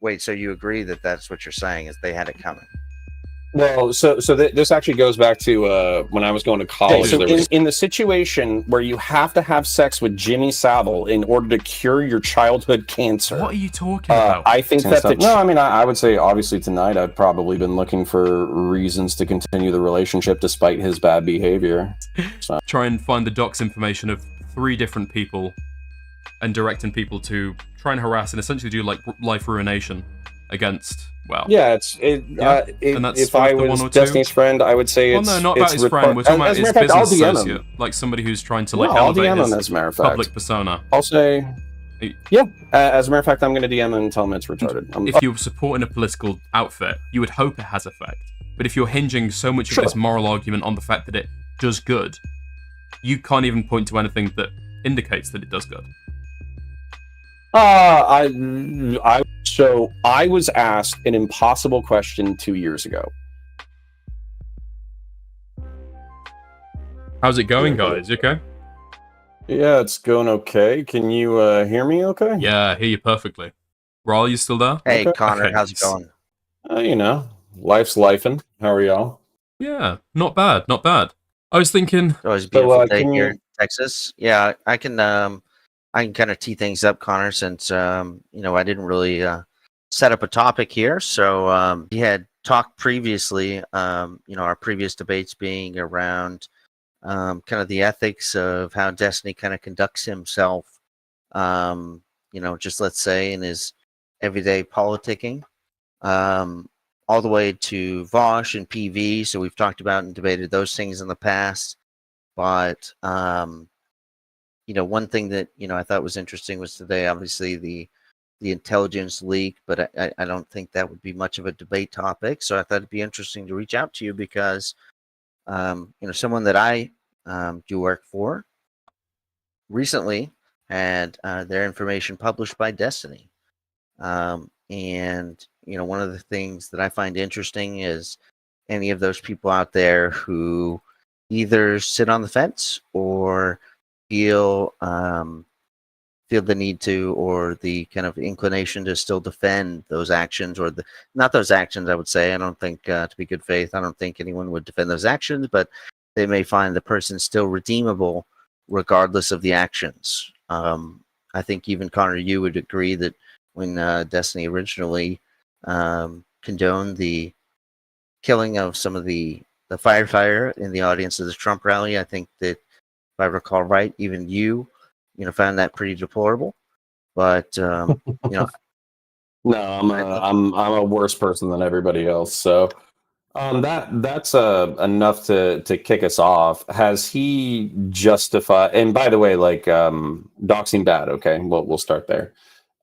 wait, so you agree that that's what you're saying is they had it coming? Well, this actually goes back to when I was going to college. So In the situation where you have to have sex with Jimmy Savile in order to cure your childhood cancer. What are you talking about? I think I would say obviously tonight I've probably been looking for reasons to continue the relationship despite his bad behavior. So. Try and find the docs information of 3 different people and directing people to try and harass and essentially do like life ruination against. Well, yeah, if I was Destiny's friend, I would say it's. Well, no, not about his friend. We're talking about his business associate, like somebody who's trying to like elevate his as a matter of fact. public persona. I'll say, yeah. As a matter of fact, I'm going to DM him and tell him it's retarded. If you're supporting a political outfit, you would hope it has effect. But if you're hinging so much of this moral argument on the fact that it does good, you can't even point to anything that indicates that it does good. So I was asked an impossible question 2 years ago. How's it going, guys? You okay? Yeah, it's going okay. Can you hear me okay? Yeah, I hear you perfectly. Raul, you still there? Hey, okay. Connor, how's it going? Life's lifing. How are y'all? Yeah, not bad, not bad. I was thinking... It was a beautiful day here in Texas. Yeah, I can kind of tee things up, Connor, since, I didn't really set up a topic here. So we had talked previously, our previous debates being around kind of the ethics of how Destiny kind of conducts himself, just let's say in his everyday politicking, all the way to Vosh and PV. So we've talked about and debated those things in the past. But, one thing that, I thought was interesting was today, obviously, the intelligence leak, but I don't think that would be much of a debate topic. So I thought it'd be interesting to reach out to you because, someone that I do work for recently had their information published by Destiny. And, one of the things that I find interesting is any of those people out there who either sit on the fence or feel the need to, or the kind of inclination to still defend those actions, or not those actions, I would say. I don't think, to be good faith, I don't think anyone would defend those actions, but they may find the person still redeemable regardless of the actions. I think even Connor, you would agree that when Destiny originally condoned the killing of some of the firefighter in the audience of the Trump rally, I think that, if I recall right, even you found that pretty deplorable. But no, I'm a worse person than everybody else. So that's enough to kick us off. Has he justified? And by the way, like doxing bad. Okay, we'll start there.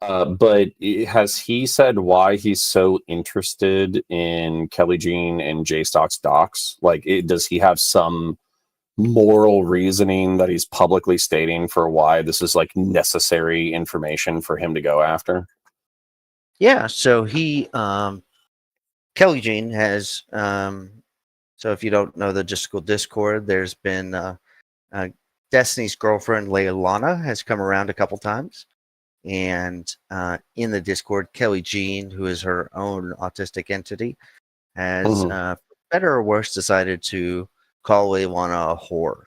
But has he said why he's so interested in Kelly Jean and J Stock's docs? Like, does he have some moral reasoning that he's publicly stating for why this is like necessary information for him to go after? Yeah, so he Kelly Jean has so if you don't know the Justical Discord, there's been Destiny's girlfriend Leilana has come around a couple times, and in the Discord, Kelly Jean, who is her own autistic entity, has for better or worse decided to call Leilana a whore.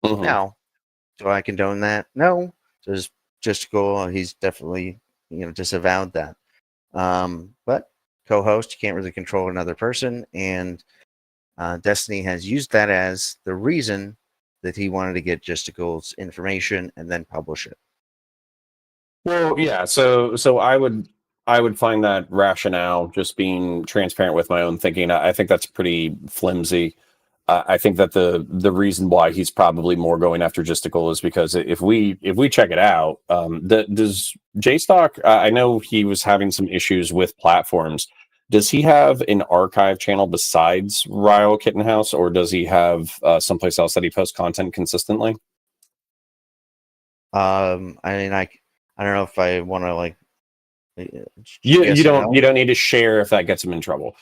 Now, do I condone that? No. Does Justical, he's definitely disavowed that. But co-host, you can't really control another person, and Destiny has used that as the reason that he wanted to get Justical's information and then publish it. Well, yeah. So I would find that rationale, just being transparent with my own thinking, I think that's pretty flimsy. I think that the reason why he's probably more going after Justical is because if we check it out, does JStock? I know he was having some issues with platforms. Does he have an archive channel besides Ryo Kittenhouse, or does he have someplace else that he posts content consistently? I mean, I don't know if I want to like. You don't need to share if that gets him in trouble.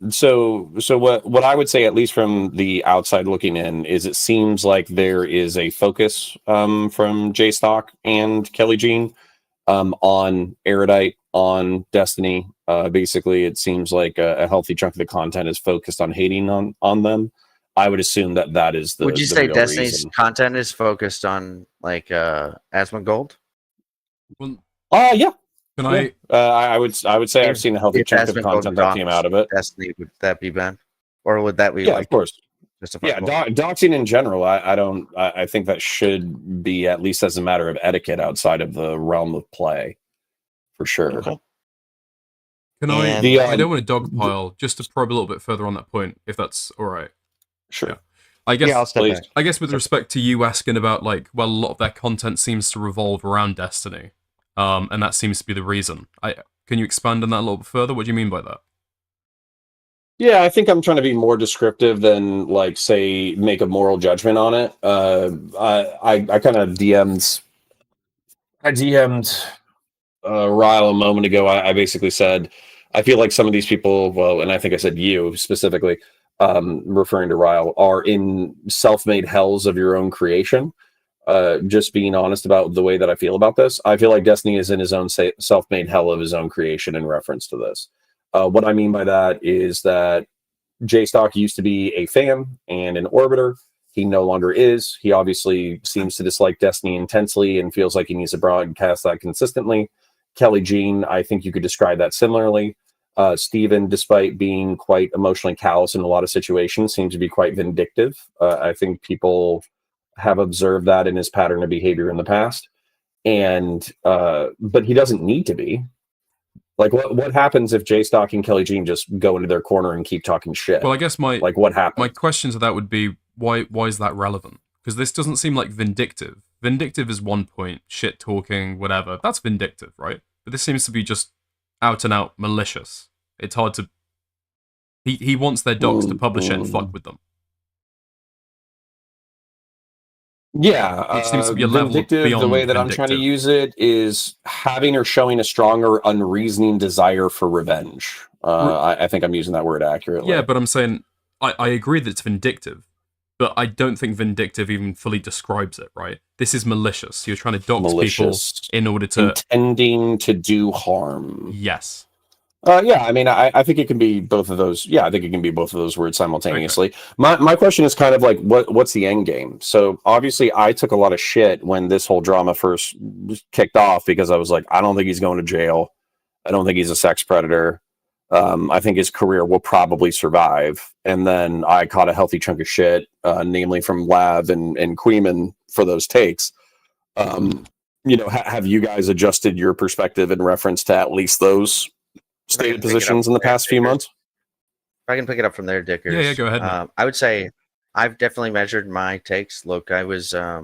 So what I would say, at least from the outside looking in, is it seems like there is a focus from JStock and Kelly Jean on Erudite, on Destiny. Basically, it seems like a healthy chunk of the content is focused on hating on them. I would assume that is the Would you the say real Destiny's reason. content is focused on like Asmongold? Well, Yeah. can Yeah. I would say I've seen a healthy If chunk of Asmongold content that came out of it. Destiny, would that be bad, or would that be Yeah, like of course. Yeah, justifiable? doxing in general, I don't. I think that should be, at least as a matter of etiquette, outside of the realm of play, for sure. Okay. can I? And The I don't want to dogpile. Just to probe a little bit further on that point, if that's all right. sure, Yeah. I guess. yeah, I'll step please. back. I guess with respect to you asking about like, well, a lot of their content seems to revolve around Destiny, and that seems to be the reason. Can you expand on that a little bit further? What do you mean by that? Yeah, I think I'm trying to be more descriptive than, like, say, make a moral judgment on it. I kind of DM'd Ryle a moment ago. I basically said, I feel like some of these people, well, and I think I said you specifically, referring to Ryle, are in self-made hells of your own creation. Just being honest about the way that I feel about this, I feel like Destiny is in his own self-made hell of his own creation in reference to this. What I mean by that is that J-Stock used to be a fan and an orbiter. He no longer is. He obviously seems to dislike Destiny intensely and feels like he needs to broadcast that consistently. Kelly Jean, I think you could describe that similarly. Steven, despite being quite emotionally callous in a lot of situations, seems to be quite vindictive. I think people have observed that in his pattern of behavior in the past. And but he doesn't need to be. Like, what happens if J-Stock and Kelly Jean just go into their corner and keep talking shit? Well, I guess my What happens? my question to that would be why is that relevant? Because this doesn't seem like vindictive. Vindictive is one point, shit talking, whatever. That's vindictive, right? But this seems to be just out and out malicious. It's hard to. He wants their docs to publish it and fuck with them. Yeah, It seems to be a level vindictive. The way beyond that I'm trying to vindictive. use it is having or showing a strong or unreasoning desire for revenge. I think I'm using that word accurately. Yeah, but I'm saying I agree that it's vindictive, but I don't think vindictive even fully describes it, right? This is malicious. You're trying to dox Malicious, people in order to intending to do harm. Yes. Yeah, I mean, I think it can be both of those. Yeah, I think it can be both of those words simultaneously. Okay. My question is kind of like, what's the end game? So obviously, I took a lot of shit when this whole drama first kicked off because I was like, I don't think he's going to jail. I don't think he's a sex predator. I think his career will probably survive. And then I caught a healthy chunk of shit, namely from Lav and Queeman for those takes. Have you guys adjusted your perspective in reference to at least those stated positions in the past few months? If I can pick it up from there, Dickers. Yeah, go ahead. I would say I've definitely measured my takes. Look, I was, I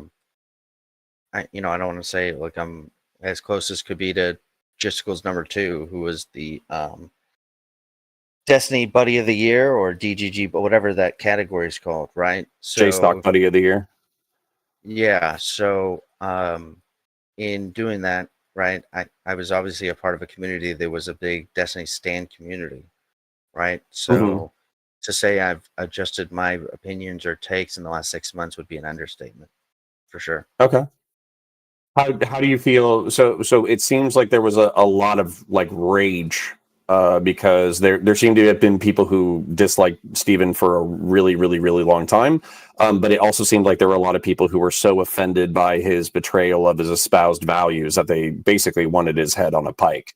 don't want to say like I'm as close as could be to Jisticle's number 2, who was the Destiny Buddy of the Year or DGG, but whatever that category is called, right? So, J-Stock Buddy of the Year. Yeah. So, in doing that, right, I was obviously a part of a community that was a big Destiny stan community, right? So to say I've adjusted my opinions or takes in the last 6 months would be an understatement, for sure. Okay. How do you feel? So it seems like there was a lot of like rage because there seemed to have been people who disliked Steven for a really, really, really long time. But it also seemed like there were a lot of people who were so offended by his betrayal of his espoused values that they basically wanted his head on a pike.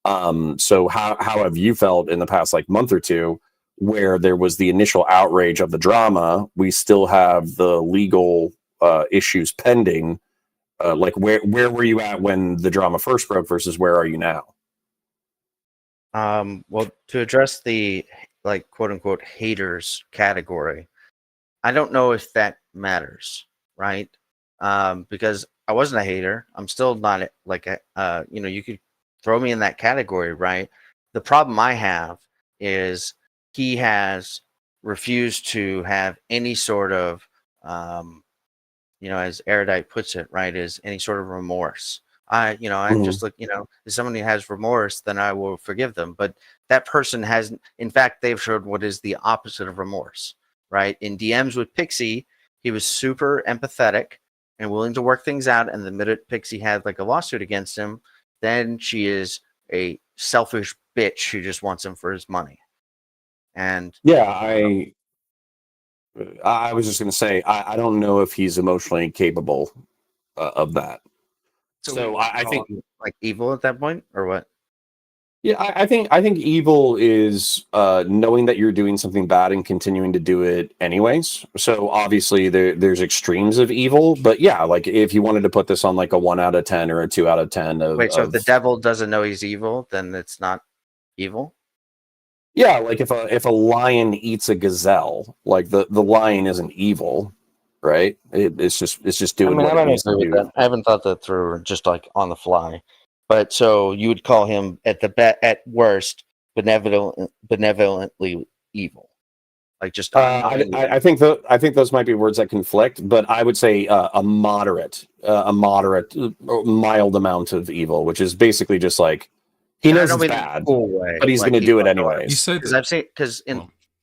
So how have you felt in the past like month or two where there was the initial outrage of the drama? We still have the legal issues pending. Like where were you at when the drama first broke versus where are you now? Well, to address the like quote unquote haters category, I don't know if that matters, right? Because I wasn't a hater. I'm still not like a, you could throw me in that category, right? The problem I have is he has refused to have any sort of, as Erudite puts it, right, is any sort of remorse. I just look, if somebody has remorse, then I will forgive them. But that person has, in fact, they've showed what is the opposite of remorse, right? In DMs with Pixie, he was super empathetic and willing to work things out. And the minute Pixie had like a lawsuit against him, then she is a selfish bitch who just wants him for his money. And yeah, I was just going to say, I don't know if he's emotionally capable of that. So I think, like evil at that point, or what? yeah, I think evil is knowing that you're doing something bad and continuing to do it anyways. So obviously there's extremes of evil, but yeah, like if you wanted to put this on like a 1 out of 10 or a 2 out of 10 of, Wait, so if the devil doesn't know he's evil, then it's not evil? yeah, like if a lion eats a gazelle, like the lion isn't evil, right? It's just doing what it needs to do. That. I haven't thought that through just like on the fly. But so you would call him at worst benevolently evil, like just I think those might be words that conflict, but I would say a moderate, mild amount of evil, which is basically just like he knows it's bad, but he's like going to do it You anyways. said because I've seen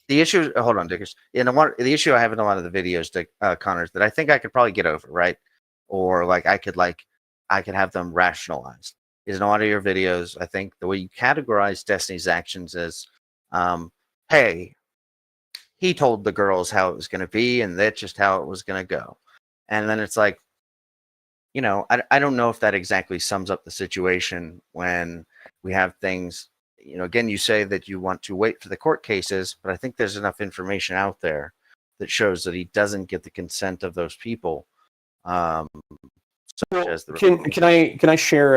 the issue. Hold on, Dickers. The issue I have in a lot of the videos, Connors, that I think I could probably get over, right? Or I could have them rationalized. Is in a lot of your videos, I think the way you categorize Destiny's actions is, hey, he told the girls how it was going to be, and that's just how it was going to go. And then it's like, I don't know if that exactly sums up the situation when we have things. Again, you say that you want to wait for the court cases, but I think there's enough information out there that shows that he doesn't get the consent of those people. Can I share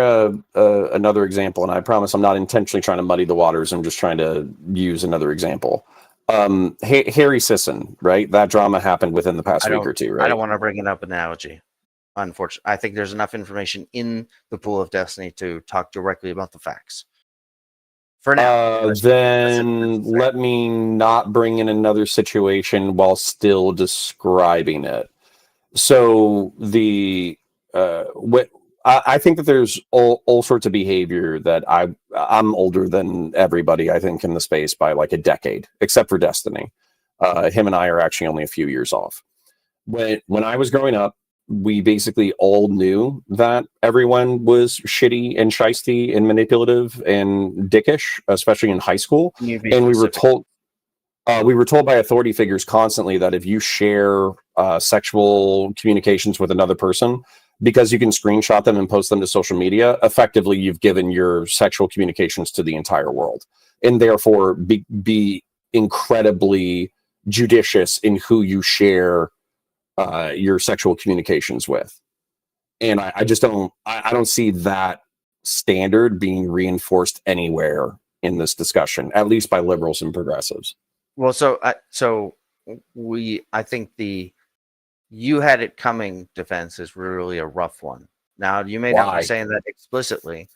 another example? And I promise I'm not intentionally trying to muddy the waters. I'm just trying to use another example. Harry Sisson, right? That drama happened within the past week or two, right? I don't want to bring it up analogy. Unfortunately, I think there's enough information in the pool of destiny to talk directly about the facts. For now, then let me not bring in another situation while still describing it. So I think that there's all sorts of behavior that I'm older than everybody, I think, in the space by like a decade, except for Destiny. Him and I are actually only a few years off. When I was growing up, we basically all knew that everyone was shitty and shisty and manipulative and dickish, especially in high school. And we were told by authority figures constantly that if you share sexual communications with another person, because you can screenshot them and post them to social media, effectively you've given your sexual communications to the entire world, and therefore be incredibly judicious in who you share your sexual communications with. And I just don't see that standard being reinforced anywhere in this discussion, at least by liberals and progressives. Well, I think the "you had it coming" defense is really a rough one. Now, you may not be saying that explicitly.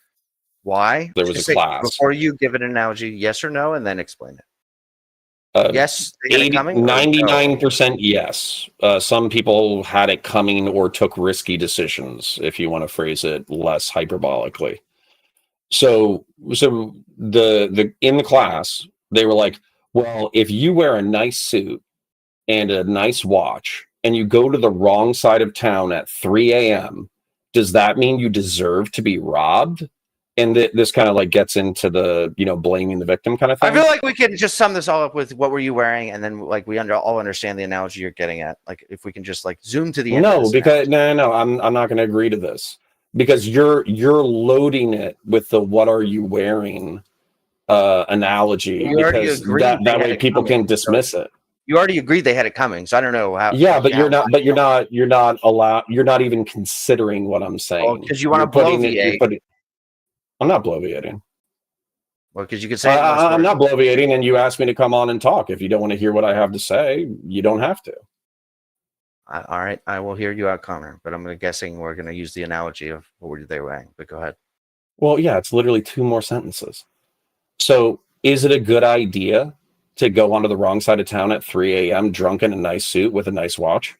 Why? There was a class. Before you give an analogy, yes or no, and then explain it. Yes, 99% yes. Some people had it coming or took risky decisions, if you want to phrase it less hyperbolically. So the in the class, they were like, well, if you wear a nice suit and a nice watch and you go to the wrong side of town at 3 a.m., does that mean you deserve to be robbed? And this kind of like gets into the, blaming the victim kind of thing. I feel like we could just sum this all up with what were you wearing, and then we all understand the analogy you're getting at. Like if we can just zoom to the end. No, because no, I'm not going to agree to this, because you're loading it with the "what are you wearing" analogy, because that way people can dismiss it. You already agreed they had it coming, so I don't know how. Yeah, but you're not allowed. You're not even considering what I'm saying. Because you want to bloviate. I'm not bloviating. Well, because you could say I'm not bloviating, and you asked me to come on and talk. If you don't want to hear what I have to say, you don't have to. All right, I will hear you out, Connor. But I'm guessing we're going to use the analogy of what were they wearing. But go ahead. Well, yeah, it's literally 2 more sentences. So, is it a good idea to go onto the wrong side of town at 3 a.m. drunk in a nice suit with a nice watch?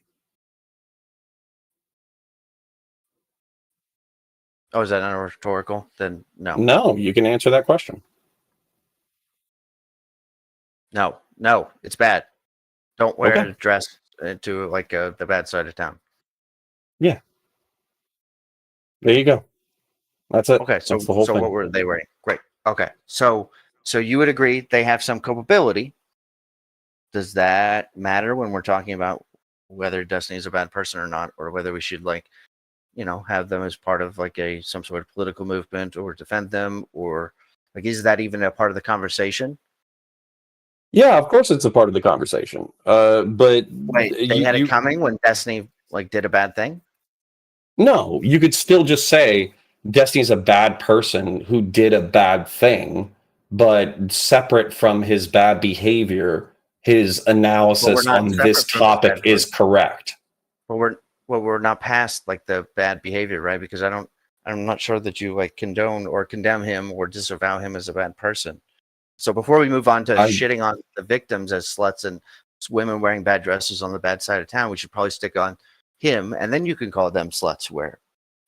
Oh, is that not rhetorical? Then no. No, you can answer that question. No, it's bad. Don't wear a dress to the bad side of town. Yeah. There you go. That's it. Okay, so That's the whole thing. what were they wearing? Great. Okay, so you would agree they have some culpability. Does that matter when we're talking about whether Destiny is a bad person or not, or whether we should have them as part of like some sort of political movement or defend them, or like is that even a part of the conversation? Yeah, of course it's a part of the conversation. But Wait, they had it coming when Destiny like did a bad thing? no, you could still just say Destiny's a bad person who did a bad thing, but separate from his bad behavior, his But we're analysis not on this separate from his topic bad is behavior. correct. But we're not past like the bad behavior, right? Because I'm not sure that you like condone or condemn him or disavow him as a bad person. So before we move on to shitting on the victims as sluts and women wearing bad dresses on the bad side of town, we should probably stick on him, and then you can call them sluts who wear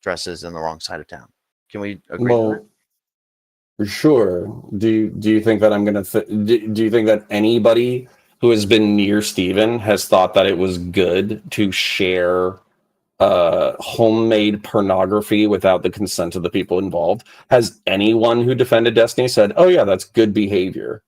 dresses in the wrong side of town. Can we agree to that? For sure. Do you think that I'm gonna? Do you think that anybody who has been near Steven has thought that it was good to share homemade pornography without the consent of the people involved? Has anyone who defended Destiny said, "Oh yeah, that's good behavior"?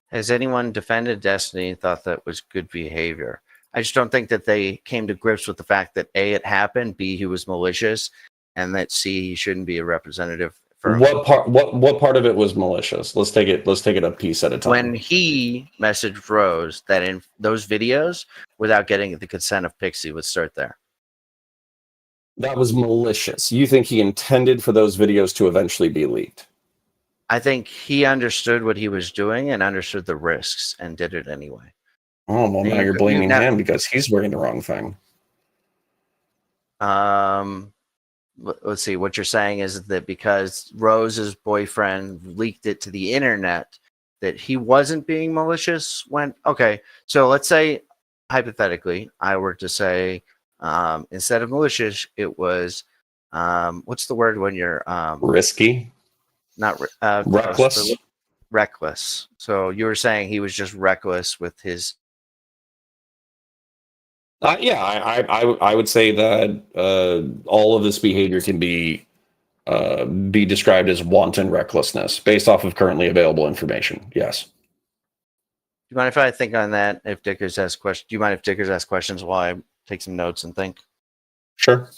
Has anyone defended Destiny and thought that was good behavior? I just don't think that they came to grips with the fact that A, it happened, B, he was malicious, and that C, he shouldn't be a representative for What part of it was malicious? Let's take it a piece at a time. When he messaged Rose that in those videos, without getting the consent of Pixie, would start there. That was malicious. You think he intended for those videos to eventually be leaked? I think he understood what he was doing and understood the risks and did it anyway. Oh, well, now you're blaming him because he's wearing the wrong thing. Let's see. What you're saying is that because Rose's boyfriend leaked it to the internet, that he wasn't being malicious when, okay. So let's say, hypothetically, I were to say, instead of malicious, it was, what's the word when you're risky? Not reckless. Reckless. So you were saying he was just reckless with his. Yeah, I would say that all of this behavior can be described as wanton recklessness based off of currently available information. Yes. Do you mind if I think on that? If Dickers asks questions, do you mind if Dickers asks questions while I take some notes and think? Sure.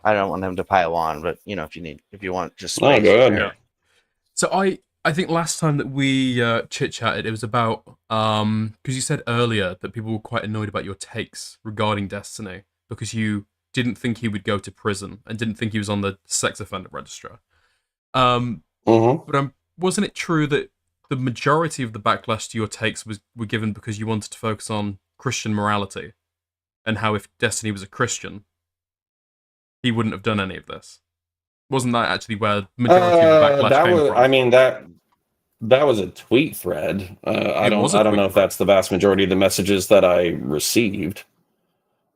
I don't want him to pile on, but if you want, just space. Oh, go ahead. Yeah. So I think last time that we chit-chatted, it was about, because you said earlier that people were quite annoyed about your takes regarding Destiny, because you didn't think he would go to prison and didn't think he was on the sex offender register. But wasn't it true that the majority of the backlash to your takes were given because you wanted to focus on Christian morality, and how if Destiny was a Christian, he wouldn't have done any of this? Wasn't that actually where the majority of the backlash came from? I mean, that was a tweet thread. I don't know if that's the vast majority of the messages that I received.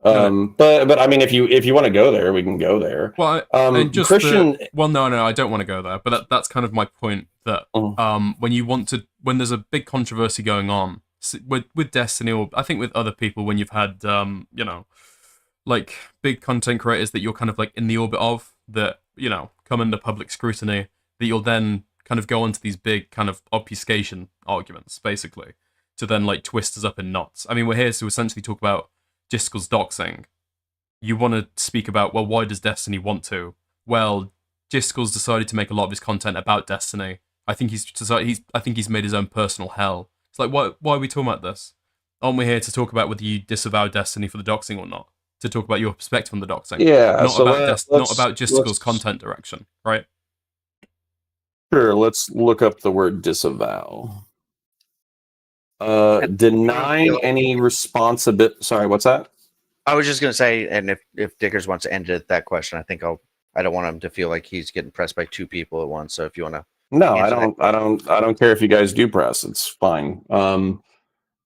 But I mean, if you want to go there, we can go there. Well, and just Christian. No, I don't want to go there. But that's kind of my point. That when there's a big controversy going on with Destiny, or I think with other people, when you've had like big content creators that you're kind of like in the orbit of, that come under public scrutiny, that you'll then kind of go onto these big kind of obfuscation arguments, basically, to then like twist us up in knots. I mean, we're here to essentially talk about Jiskel's doxing. You want to speak about, well, why does Destiny want to? Well, Jiskel's decided to make a lot of his content about Destiny. I think he's made his own personal hell. It's like, why are we talking about this? Aren't we here to talk about whether you disavow Destiny for the doxing or not? To talk about your perspective on the doxing. Yeah, not about Jiskel's content direction, right? Sure, let's look up the word disavow. Denying any responsibility. Sorry, what's that? I was just going to say, and if Dickers wants to end it that question, I don't want him to feel like he's getting pressed by two people at once. So if you want to. No, I don't care if you guys do press. It's fine.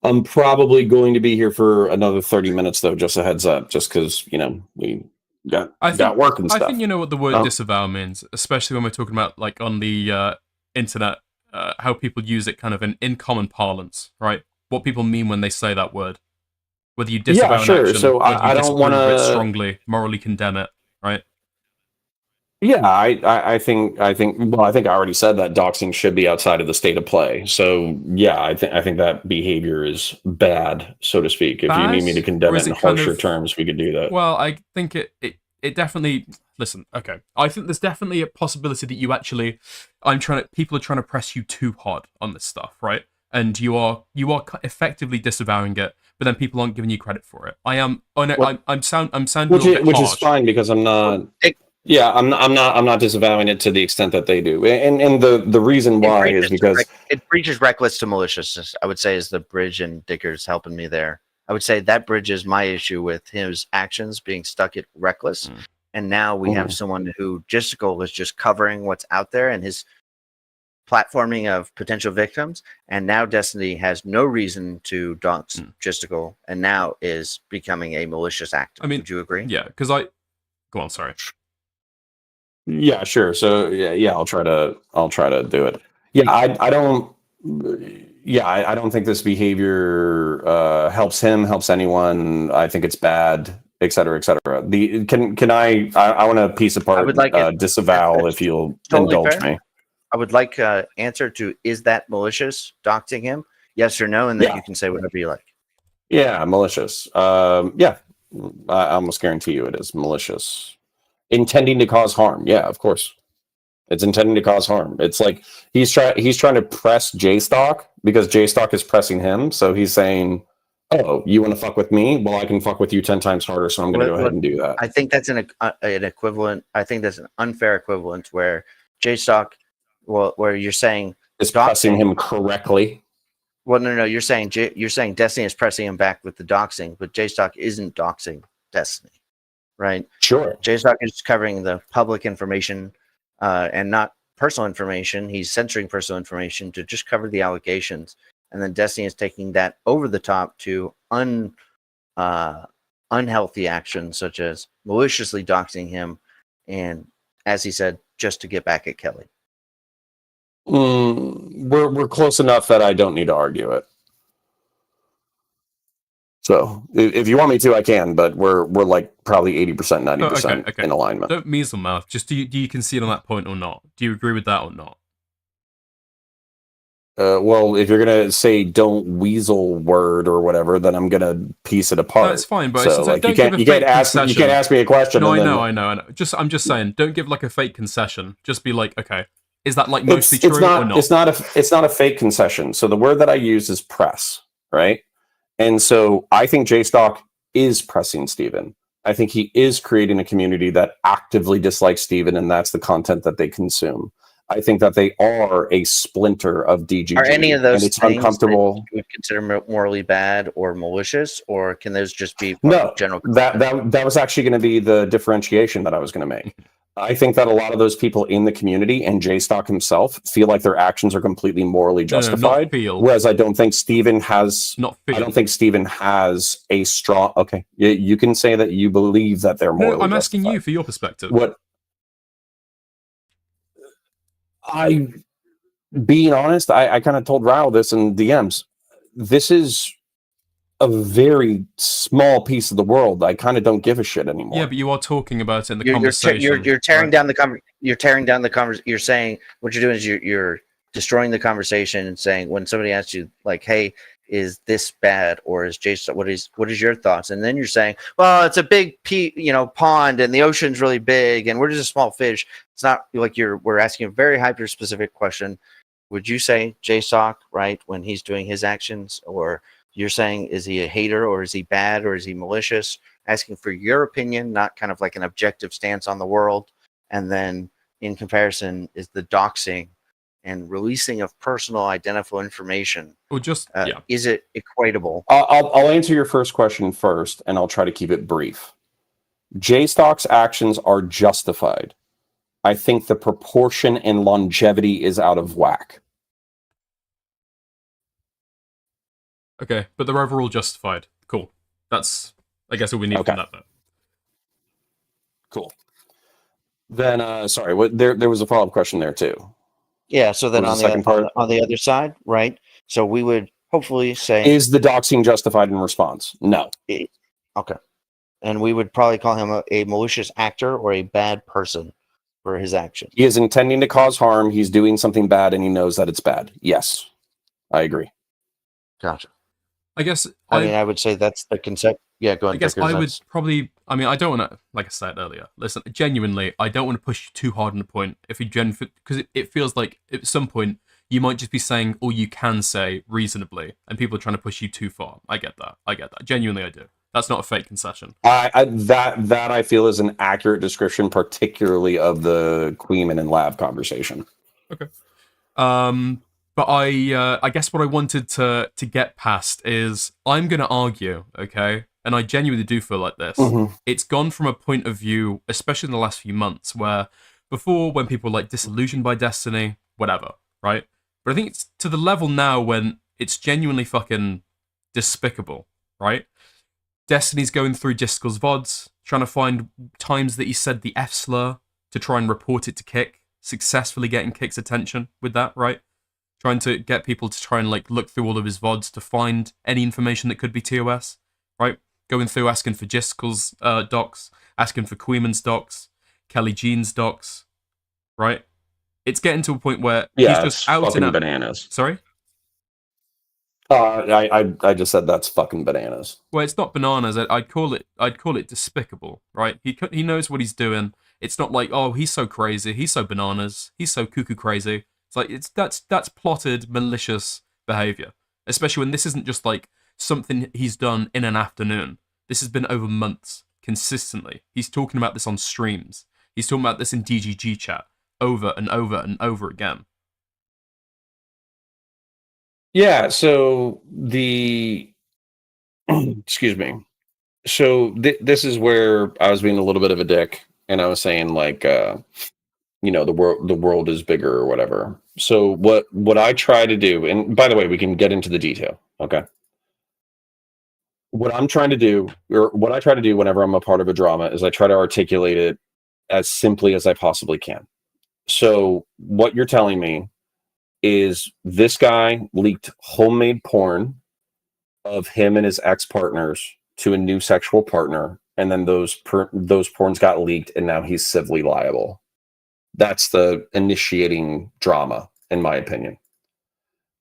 I'm probably going to be here for another 30 minutes, though, just a heads up, just because, we got work and stuff. I think you know what the word disavow means, especially when we're talking about, like, on the internet, how people use it kind of in common parlance, right? What people mean when they say that word. Whether you disavow an action, so whether you I don't want to strongly, morally condemn it, right? Yeah, I think well, I think I already said that doxing should be outside of the state of play. So yeah, I think that behavior is bad, so to speak. If you need me to Bad, condemn or it is in it kind harsher of? terms, we could do that. Well, I think it definitely. Listen, okay. I think there's definitely a possibility that you actually, people are trying to press you too hard on this stuff, right? And you are effectively disavowing it, but then people aren't giving you credit for it. I am. Oh no, What I'm sounding a little bit Which is harsh. fine because I'm not. it, Yeah, I'm not disavowing it to the extent that they do, and the reason it why is breaches because it breaches reckless to maliciousness. I would say is the bridge, and Dicker's helping me there. I would say that bridges my issue with his actions being stuck at reckless, Mm. and now we have someone who Gisticle is just covering what's out there and his platforming of potential victims, and now Destiny has no reason to dox Gisticle, and now is becoming a malicious actor. I mean, Would you agree? yeah, because go on. Sorry. yeah, sure. So yeah, I'll try to do it. Yeah, I don't. Yeah, I don't think this behavior helps him, helps anyone. I think it's bad, et cetera, et cetera. The can I want to piece I apart would like it. disavow That's if you'll totally indulge fair. me. I would like answer to is that malicious doxing him? Yes or no, and then Yeah, you can say whatever you like. yeah, malicious. Yeah, I almost guarantee you it is malicious, intending to cause harm. Yeah, of course. It's intending to cause harm. It's like he's trying to press JStock because JStock is pressing him. So he's saying, "Oh, you want to fuck with me? Well, I can fuck with you 10 times harder. So I'm going to go ahead and do that." I think that's an equivalent. I think that's an unfair equivalent where JStock, well, where you're saying It's pressing him correctly. Well, no, you're saying Destiny is pressing him back with the doxing, but JStock isn't doxing Destiny, right? Sure. JStock is covering the public information and not personal information. He's censoring personal information to just cover the allegations, and then Destiny is taking that over the top to unhealthy actions such as maliciously doxing him, and as he said, just to get back at Kelly. We're close enough that I don't need to argue it. So if you want me to, I can, but we're like probably 80%, 90% Okay. in alignment. Don't measle mouth. Just do you concede on that point or not? Do you agree with that or not? Well, if you're gonna say "don't weasel" word or whatever, then I'm gonna piece it apart. No, it's fine, but so like you can't ask me a question. No, and I know. I'm just saying, don't give like a fake concession. Just be like, okay, is that like mostly true or not? It's not a fake concession. So the word that I use is press, right? And so I think JStock is pressing Steven. I think he is creating a community that actively dislikes Steven, and that's the content that they consume. I think that they are a splinter of DGG. Are any of those and it's things uncomfortable? that you would consider morally bad or malicious, or can those just be No, general? that was actually going to be the differentiation that I was going to make. I think that a lot of those people in the community and JStock himself feel like their actions are completely morally justified. Whereas I don't think Steven has. I don't think Steven has a strong. Okay, you can say that you believe that they're morally. No, I'm asking justified. you for your perspective. What being honest, I kind of told Rao this in DMs. This is a very small piece of the world. I kind of don't give a shit anymore. Yeah, but you are talking about it in the conversation. You're tearing down the You're tearing down the conversation. You're saying what you're doing is you're destroying the conversation and saying when somebody asks you like, "Hey, is this bad?" or "Is Jason what is your thoughts?" and then you're saying, "Well, it's a big pond and the ocean's really big and we're just a small fish." It's not like we're asking a very hyper specific question. Would you say JSOC right when he's doing his actions, or you're saying is he a hater or is he bad or is he malicious? Asking for your opinion, not kind of like an objective stance on the world. And then in comparison is the doxing and releasing of personal identifiable information. Or just is it equatable? I'll answer your first question first, and I'll try to keep it brief. JStock's actions are justified. I think the proportion and longevity is out of whack. Okay, but they're overall justified. Cool. That's, I guess, all we need from that bit. Cool. Then, sorry, there was a follow-up question there too. Yeah, so then on the other side, right? So we would hopefully say... Is the doxing justified in response? No. Okay. And we would probably call him a malicious actor or a bad person, for his action. He is intending to cause harm. He's doing something bad, and he knows that it's bad. Yes, I agree. Gotcha. I guess I mean, I would say that's the concept. Yeah, go ahead. I guess Vickers, I would that's- probably. I mean, I don't want to, like I said earlier. Listen, genuinely, I don't want to push you too hard on the point. If you because it feels like at some point you might just be saying all you can say reasonably, and people are trying to push you too far. I get that. Genuinely, I do. That's not a fake concession. That I feel is an accurate description, particularly of the Queeman and Lab conversation. Okay. But I guess what I wanted to get past is I'm going to argue, okay, and I genuinely do feel like this. Mm-hmm. It's gone from a point of view, especially in the last few months, where before when people were like disillusioned by Destiny, whatever, right? But I think it's to the level now when it's genuinely fucking despicable, right? Destiny's going through Discord's VODs, trying to find times that he said the F slur to try and report it to Kick, successfully getting Kick's attention with that, right? Trying to get people to try and like look through all of his VODs to find any information that could be TOS, right? Going through asking for Jiskel's docs, asking for Queeman's docs, Kelly Jean's docs, right? It's getting to a point where he's just out and out. Bananas. Sorry? I just said that's fucking bananas. Well, it's not bananas. I'd call it despicable, right? He knows what he's doing. It's not like, oh, he's so crazy, he's so bananas, he's so cuckoo crazy. It's like that's plotted, malicious behavior. Especially when this isn't just like something he's done in an afternoon. This has been over months, consistently. He's talking about this on streams. He's talking about this in DGG chat over and over and over again. Yeah, so the excuse me. So this is where I was being a little bit of a dick, and I was saying like, the world is bigger or whatever. So what I try to do, and by the way, we can get into the detail. Okay. What I'm trying to do, or what I try to do whenever I'm a part of a drama, is I try to articulate it as simply as I possibly can. So what you're telling me is this guy leaked homemade porn of him and his ex-partners to a new sexual partner, and then those porns got leaked, and now he's civilly liable. That's the initiating drama, in my opinion.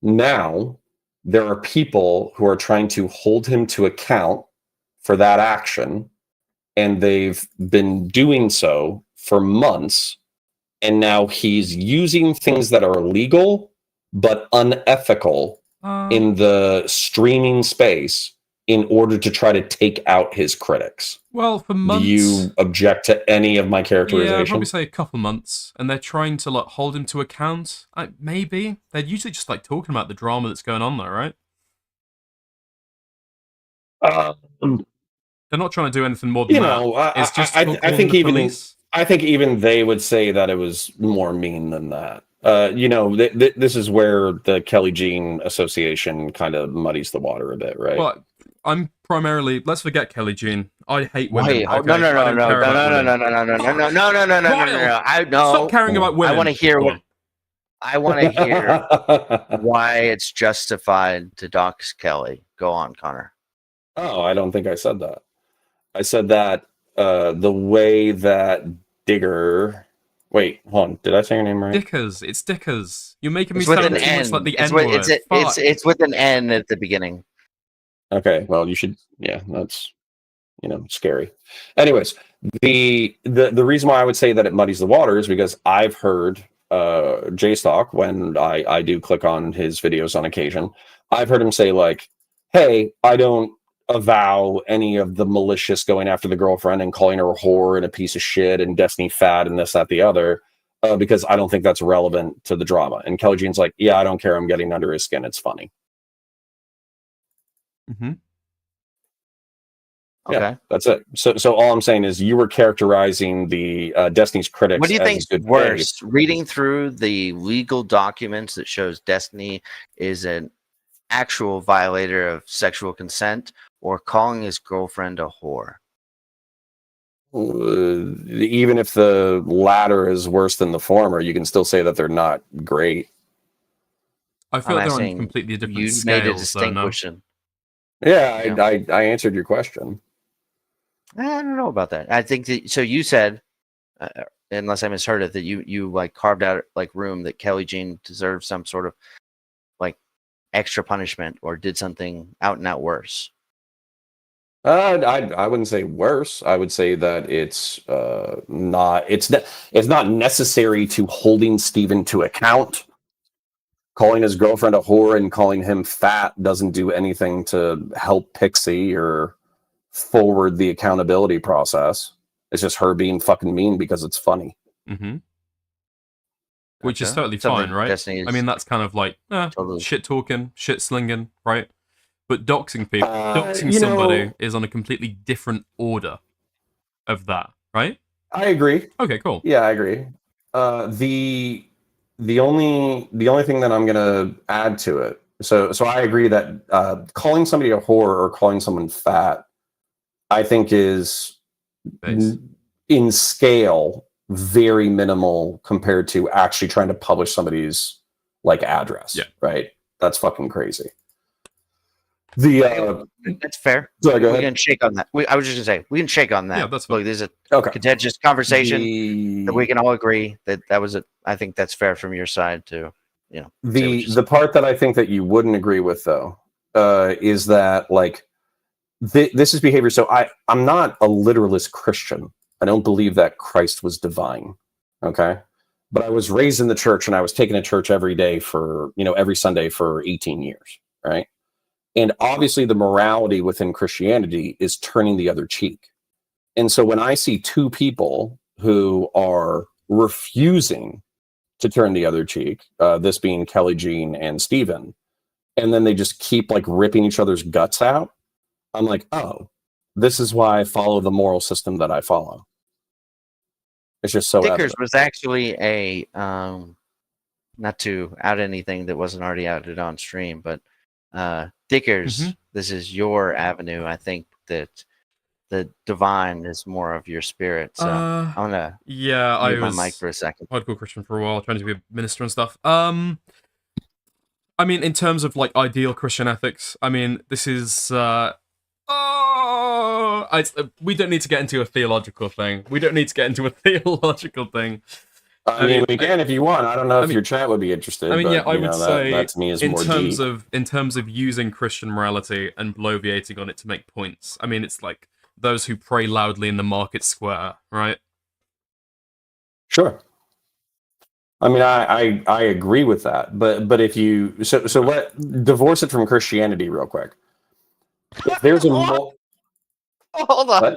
Now, there are people who are trying to hold him to account for that action, and they've been doing so for months, and now he's using things that are legal but unethical in the streaming space in order to try to take out his critics. Well, for months. Do you object to any of my characterization? Yeah, I'd probably say a couple months, and they're trying to like hold him to account. Maybe they're usually just like talking about the drama that's going on there, right? They're not trying to do anything more than that. It's just I think even they would say that it was more mean than that. This is where the Kelly Jean Association kind of muddies the water a bit, right? Well, I'm primarily. Let's forget Kelly Jean. I hate women. Wait, no. Stop caring about women. I want to hear why it's justified to dox Kelly. Go on, Connor. Oh, I don't think I said that. I said that the way that Digger. Wait, hold on. Did I say your name right? Dickers. It's Dickers. You're making me sound too much like the N word. It's with an N at the beginning. Okay, well, you should. Yeah, that's scary. Anyways, the reason why I would say that it muddies the water is because I've heard J-Stock, when I do click on his videos on occasion, I've heard him say like, "Hey, I don't avow any of the malicious going after the girlfriend and calling her a whore and a piece of shit and Destiny fat and this, that, the other, because I don't think that's relevant to the drama." And Kelly Jean's like, "Yeah, I don't care. I'm getting under his skin. It's funny." Mm-hmm. Okay, yeah, that's it. So all I'm saying is you were characterizing the Destiny's critics. What do you as think's worse, reading through the legal documents that shows Destiny is an actual violator of sexual consent, or calling his girlfriend a whore? Even if the latter is worse than the former, you can still say that they're not great. I feel they're on completely different scales. You made a distinction. Yeah, I answered your question. I don't know about that. I think that, so you said unless I misheard it, that you like carved out like room that Kelly Jean deserved some sort of like extra punishment or did something out and out worse. I wouldn't say worse. I would say that it's not necessary to holding Steven to account. Calling his girlfriend a whore and calling him fat doesn't do anything to help Pixie or forward the accountability process. It's just her being fucking mean because it's funny. Mm-hmm. Which is Okay. totally Something fine, right? Destiny is I mean, that's kind of like totally. shit talking, shit slinging, right? But doxing people, doxing you somebody know- is on a completely different order of that, right? I agree. Okay, cool. Yeah, I agree. The only thing that I'm gonna add to it. So I agree that calling somebody a whore or calling someone fat, I think is Base. in scale very minimal compared to actually trying to publish somebody's like address. Yeah. Right. That's fucking crazy. The That's fair. sorry, go We ahead. can shake on that. I was just gonna say we can shake on that. Yeah, that's fine. Look, there's a Okay. contentious conversation that we The, can all agree that was I think that's fair from your side too. You know, say what you the part that I think that you wouldn't agree with though is that like this is behavior. So I'm not a literalist Christian. I don't believe that Christ was divine. Okay. But I was raised in the church and I was taken to church every day for, every Sunday for 18 years. Right. And obviously the morality within Christianity is turning the other cheek. And so when I see two people who are refusing to turn the other cheek, this being Kelly Jean and Steven, and then they just keep like ripping each other's guts out, I'm like, oh, this is why I follow the moral system that I follow. It's just so Dickers evident. was actually a not to out anything that wasn't already outed on stream, but Dickers, Mm-hmm. this is your avenue. I think that the divine is more of your spirit. So I'm gonna I mute my was mic for a second. hardcore Christian for a while, trying to be a minister and stuff. I mean, in terms of like ideal Christian ethics, I mean, this is we don't need to get into a theological thing. I mean, we can if you want. I don't know if mean- your chat would be interested. I mean, but, yeah, I would say that to me is in more terms deep. of using Christian morality and bloviating on it to make points. I mean, it's like those who pray loudly in the market square, right? Sure. I mean, I agree with that, but if you so let divorce it from Christianity real quick. If there's a Hold on.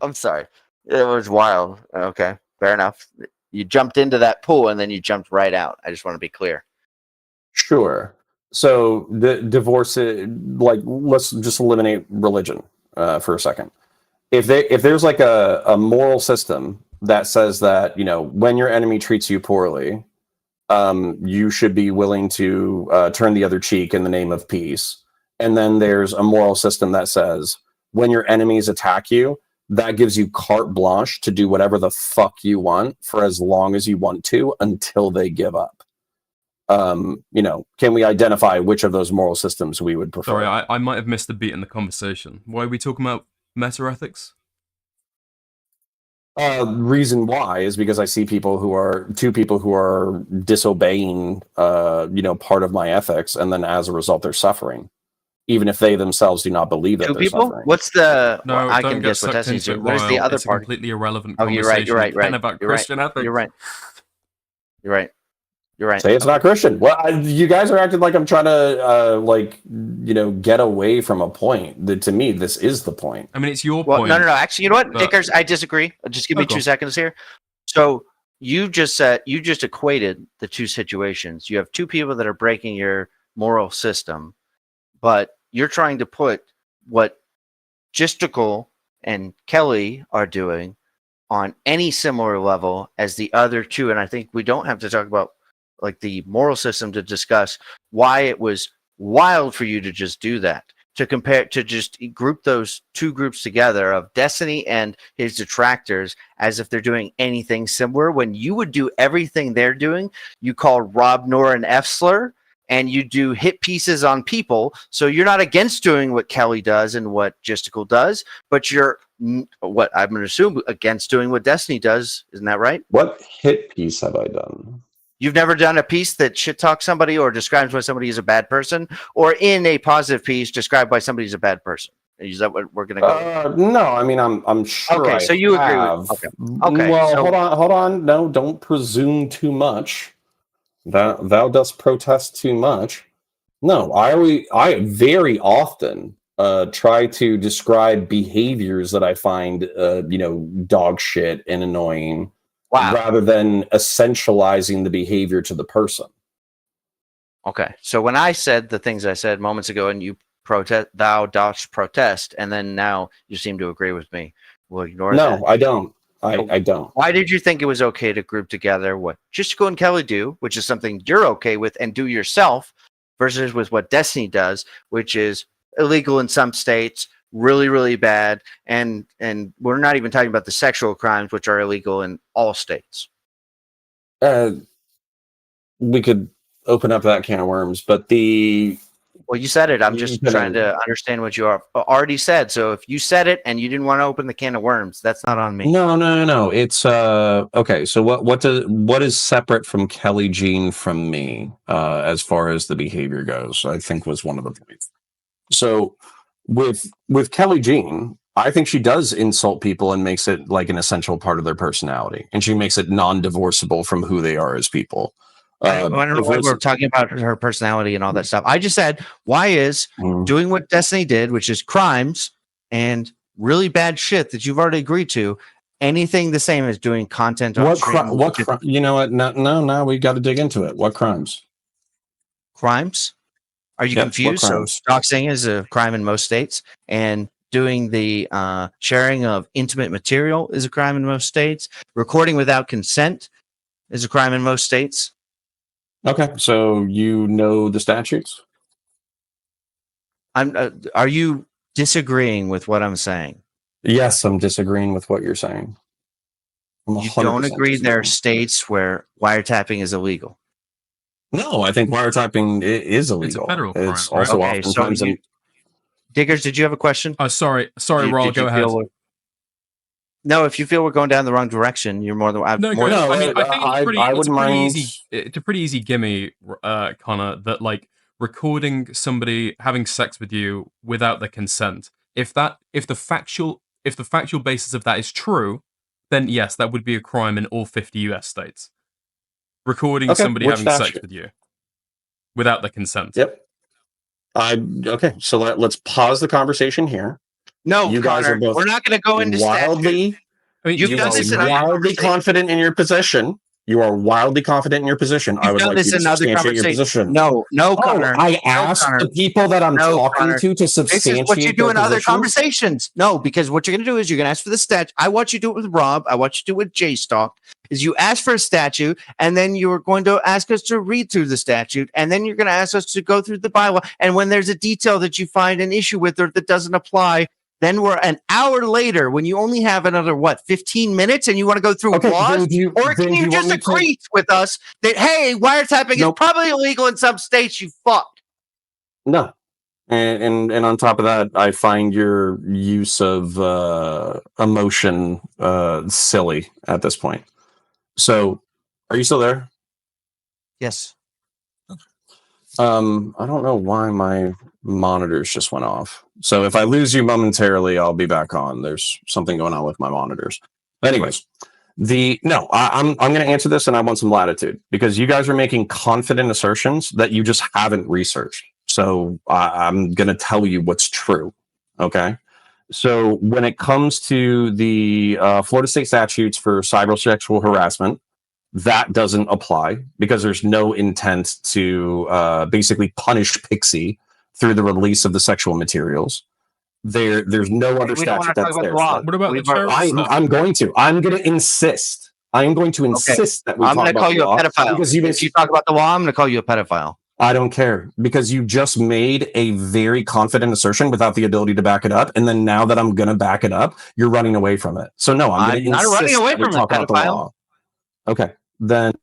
I'm sorry. It was wild. Okay, fair enough. You jumped into that pool and then you jumped right out. I just want to be clear. Sure. So the divorce, like, let's just eliminate religion for a second. If there's like a moral system that says that when your enemy treats you poorly, you should be willing to turn the other cheek in the name of peace. And then there's a moral system that says when your enemies attack you, that gives you carte blanche to do whatever the fuck you want for as long as you want to until they give up. Can we identify which of those moral systems we would prefer? Sorry, I might have missed a beat in the conversation. Why are we talking about meta ethics? Reason why is because I see two people who are disobeying, part of my ethics, and then as a result, they're suffering, even if they themselves do not believe that Two they're people? suffering. What's the? No, well, I don't can get guess what sucked Destiny's into it. doing. What is the Ryle. other It's a part? completely irrelevant Oh, you're conversation. right. Again, about Christian ethics. You're right. Say it's not Christian. Well, you guys are acting like I'm trying to, get away from a point. To me, this is the point. I mean, it's your Well, point. no. Actually, you know what, but- Dickers? I disagree. Just give me Okay. 2 seconds here. So you just equated the two situations. You have two people that are breaking your moral system, but you're trying to put what Gisticle and Kelly are doing on any similar level as the other two. And I think we don't have to talk about like the moral system to discuss why it was wild for you to just do that, to just group those two groups together of Destiny and his detractors as if they're doing anything similar when you would do everything they're doing. You call Rob Noor an F-slur and you do hit pieces on people. So you're not against doing what Kelly does and what Gisticle does, but you're what I'm going to assume against doing what Destiny does. Isn't that right? What hit piece have I done? You've never done a piece that shit talks somebody or describes why somebody is a bad person, or in a positive piece described why somebody is a bad person. Is that what we're going to go with? No, I mean I'm sure. Okay, I so you agree with? have. Okay. Well, So, hold on. No, don't presume too much. Thou dost protest too much. No, I very often try to describe behaviors that I find dog shit and annoying, wow. rather than essentializing the behavior to the person. Okay. So when I said the things I said moments ago, and you thou dost protest, and then now you seem to agree with me. We'll ignore that. No, I don't. I don't. Why did you think it was okay to group together what Jessica and Kelly do, which is something you're okay with and do yourself, versus with what Destiny does, which is illegal in some states, really, really bad, and we're not even talking about the sexual crimes, which are illegal in all states. We could open up that can of worms, but well, you said it. I'm just trying to understand what you already said. So if you said it and you didn't want to open the can of worms, that's not on me. No. It's okay. So what is separate from Kelly Jean from me as far as the behavior goes? I think was one of the points. So with Kelly Jean, I think she does insult people and makes it like an essential part of their personality, and she makes it non-divorceable from who they are as people. I don't know why we're talking about her personality and all that stuff. I just said, why is doing what Destiny did, which is crimes and really bad shit that you've already agreed to, anything the same as doing content on stream? You know what? No, we got to dig into it. What crimes? Crimes? Are you confused? So doxing is a crime in most states, and doing the sharing of intimate material is a crime in most states. Recording without consent is a crime in most states. Okay, so you know the statutes? Are you disagreeing with what I'm saying? Yes, I'm disagreeing with what you're saying. You don't agree there are states where wiretapping is illegal? No, I think wiretapping is illegal. It's a federal crime. It's also oftentimes. Diggers, did you have a question? Oh, sorry, Raul, go ahead. No, if you feel we're going down the wrong direction, you're more than. I think it's a pretty easy gimme, Connor. That like recording somebody having sex with you without their consent. If the factual basis of that is true, then yes, that would be a crime in all 50 US states. Recording somebody having sex with you without their consent. Yep. Okay. So let's pause the conversation here. No, you guys are both. We're not going to go into wildly. You've done this in wildly confident in your position. You are wildly confident in your position. I would like you to substantiate your position. No, Connor. I asked the people that I'm talking to substantiate. This is what you do in other conversations. No, because what you're going to do is you're going to ask for the statute. I want you to do it with Rob. I want you to do it with J-Stock. Is you ask for a statute, and then you're going to ask us to read through the statute, and then you're going to ask us to go through the bylaw. And when there's a detail that you find an issue with or that doesn't apply, then we're an hour later when you only have another, 15 minutes and you want to go through laws? Or can you just agree with us that, hey, wiretapping is probably illegal in some states, you fuck? No. And on top of that, I find your use of emotion silly at this point. So, are you still there? Yes. I don't know why my monitors just went off. So if I lose you momentarily, I'll be back on. There's something going on with my monitors. Anyways, I'm going to answer this, and I want some latitude because you guys are making confident assertions that you just haven't researched. So I'm going to tell you what's true. Okay. So when it comes to the Florida state statutes for cybersexual harassment, that doesn't apply because there's no intent to basically punish Pixie through the release of the sexual materials. There's no other statute that's there. What about the terrorist? I'm going to insist. I am going to insist that we talk about the law. I'm going to call you a pedophile. Because if you talk about the law, I'm going to call you a pedophile. I don't care because you just made a very confident assertion without the ability to back it up. And then now that I'm going to back it up, you're running away from it. So no, I'm going to insist not running away from talk about the law. Okay, then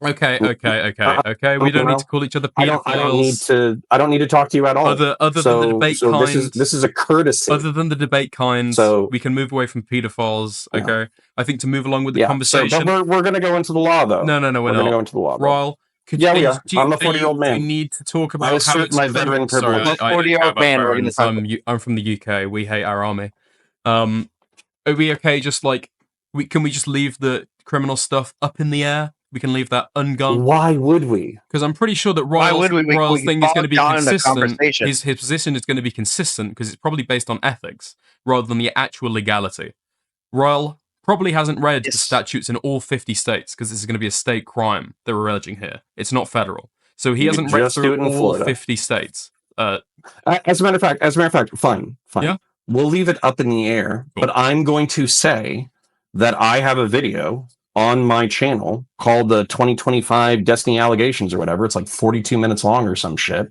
Okay. We don't need Well, to call each other I pedophiles. don't need to talk to you at all. Other than the debate kind. This is a courtesy. Other than the debate kind, So we can move away from pedophiles. Okay. Yeah. I think to move along with the conversation. But we're going to go into the law, though. No, we're going to go into the law. Ryle, could Yeah, you, we are. I'm a 40-year-old man. Do you need to talk about I how assert it's my veteran Sorry, privilege. I don't care 40-year-old about man, we're gonna veterans. I'm from the UK. We hate our army. Are we okay? Just like can we just leave the criminal stuff up in the air? We can leave that ungone. Why would we? Because I'm pretty sure that Why would we? Ryle's thing is going to be consistent. Conversation. His position is going to be consistent because it's probably based on ethics rather than the actual legality. Ryle probably hasn't read the statutes in all 50 states because this is going to be a state crime that we're alleging here. It's not federal. So he hasn't read through all 50 states. As a matter of fact, fine. Yeah? We'll leave it up in the air, Cool. but I'm going to say that I have a video on my channel called the 2025 Destiny Allegations or whatever. It's like 42 minutes long or some shit.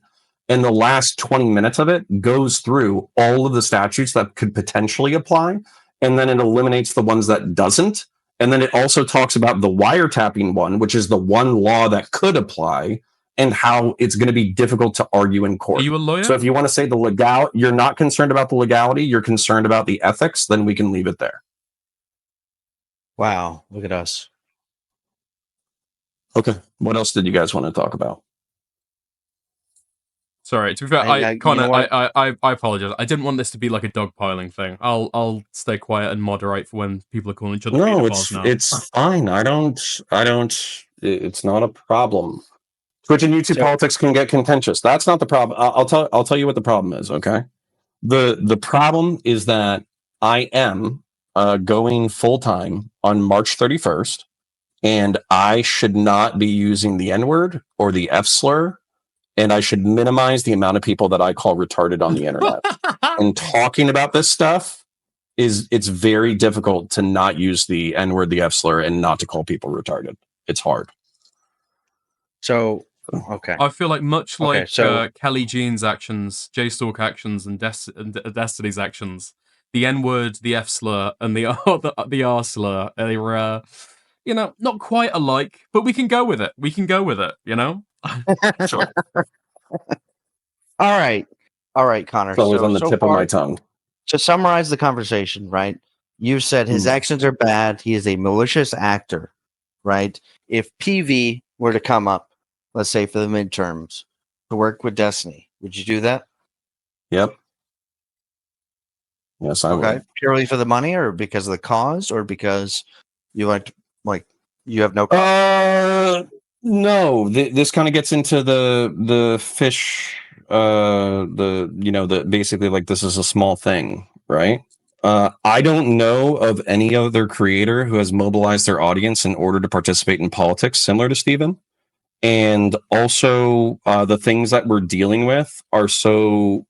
And the last 20 minutes of it goes through all of the statutes that could potentially apply. And then it eliminates the ones that doesn't. And then it also talks about the wiretapping one, which is the one law that could apply, and how it's going to be difficult to argue in court. Are you a lawyer? So if you want to say you're not concerned about the legality, you're concerned about the ethics, then we can leave it there. Wow, look at us. Okay. What else did you guys want to talk about? Sorry, to be fair, I apologize. I didn't want this to be like a dogpiling thing. I'll stay quiet and moderate for when people are calling each other. No, it's fine. I don't. It's not a problem. Twitch and YouTube politics can get contentious. That's not the problem. I'll tell you what the problem is. Okay. The problem is that I am going full time on March 31st, and I should not be using the N-word or the F slur. And I should minimize the amount of people that I call retarded on the internet. And talking about this stuff it's very difficult to not use the N-word, the F slur, and not to call people retarded. It's hard. So, okay. I feel like much like Kelly Jean's actions, J-Stalk actions, and Destiny's actions, the N-word, the F slur, and the R slur, they're, not quite alike, but we can go with it. Sure. All right, Connor. It's always on the tip of my tongue. To summarize the conversation, right? You said his actions are bad. He is a malicious actor, right? If PV were to come up, let's say for the midterms, to work with Destiny, would you do that? Yep. Yes, I would. Purely for the money, or because of the cause, or because you like you have no cause? No, this kind of gets into the fish, basically like this is a small thing, right? I don't know of any other creator who has mobilized their audience in order to participate in politics similar to Steven. And also the things that we're dealing with are so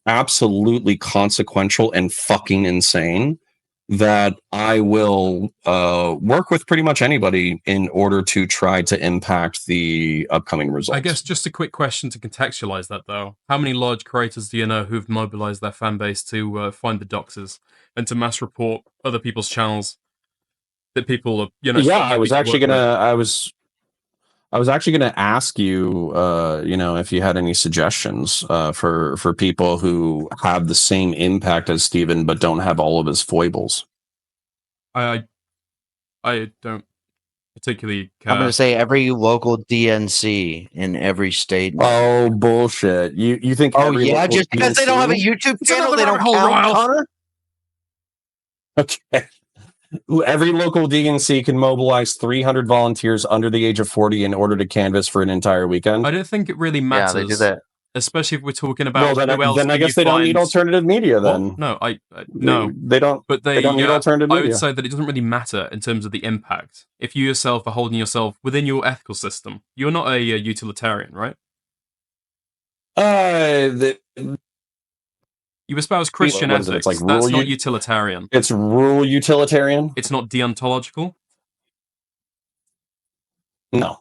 absolutely consequential and fucking insane that I will work with pretty much anybody in order to try to impact the upcoming results. I guess just a quick question to contextualize that, though. How many large creators do you know who've mobilized their fan base to find the doxers and to mass report other people's channels that people are, I was actually gonna ask you, if you had any suggestions for people who have the same impact as Steven but don't have all of his foibles. I don't particularly care. I'm going to say every local DNC in every state. Oh, bullshit! You think? Oh yeah, just because they don't have a YouTube channel, they don't count, Connor? Okay. Every local DNC can mobilize 300 volunteers under the age of 40 in order to canvas for an entire weekend. I don't think it really matters. Yeah, they do that. Especially if we're talking about then I guess they don't need alternative media. Then no, no, they don't. But they don't need alternative media. I would say that it doesn't really matter in terms of the impact. If you yourself are holding yourself within your ethical system, you're not a utilitarian, right? You espouse Christian ethics. It's like that's not utilitarian. It's rural utilitarian. It's not deontological. No.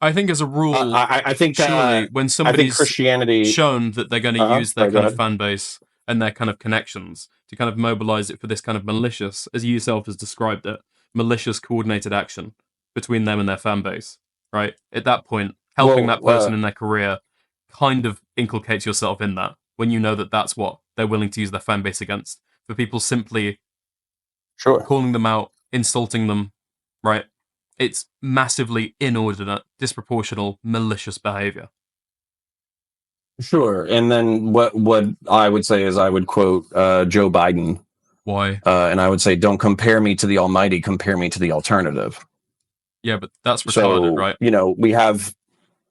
I think as a rule, I think surely when somebody's Christianity shown that they're going to use their kind of fan base and their kind of connections to kind of mobilize it for this kind of malicious, as you yourself has described it, malicious coordinated action, between them and their fan base, right? At that point, helping that person in their career kind of inculcates yourself in that when you know that that's what they're willing to use their fan base against. For people simply calling them out, insulting them, right? It's massively inordinate, disproportional, malicious behavior. Sure. And then what I would say is I would quote Joe Biden. Why? And I would say, don't compare me to the almighty, compare me to the alternative. Yeah, but that's retarded, right? You know, we have...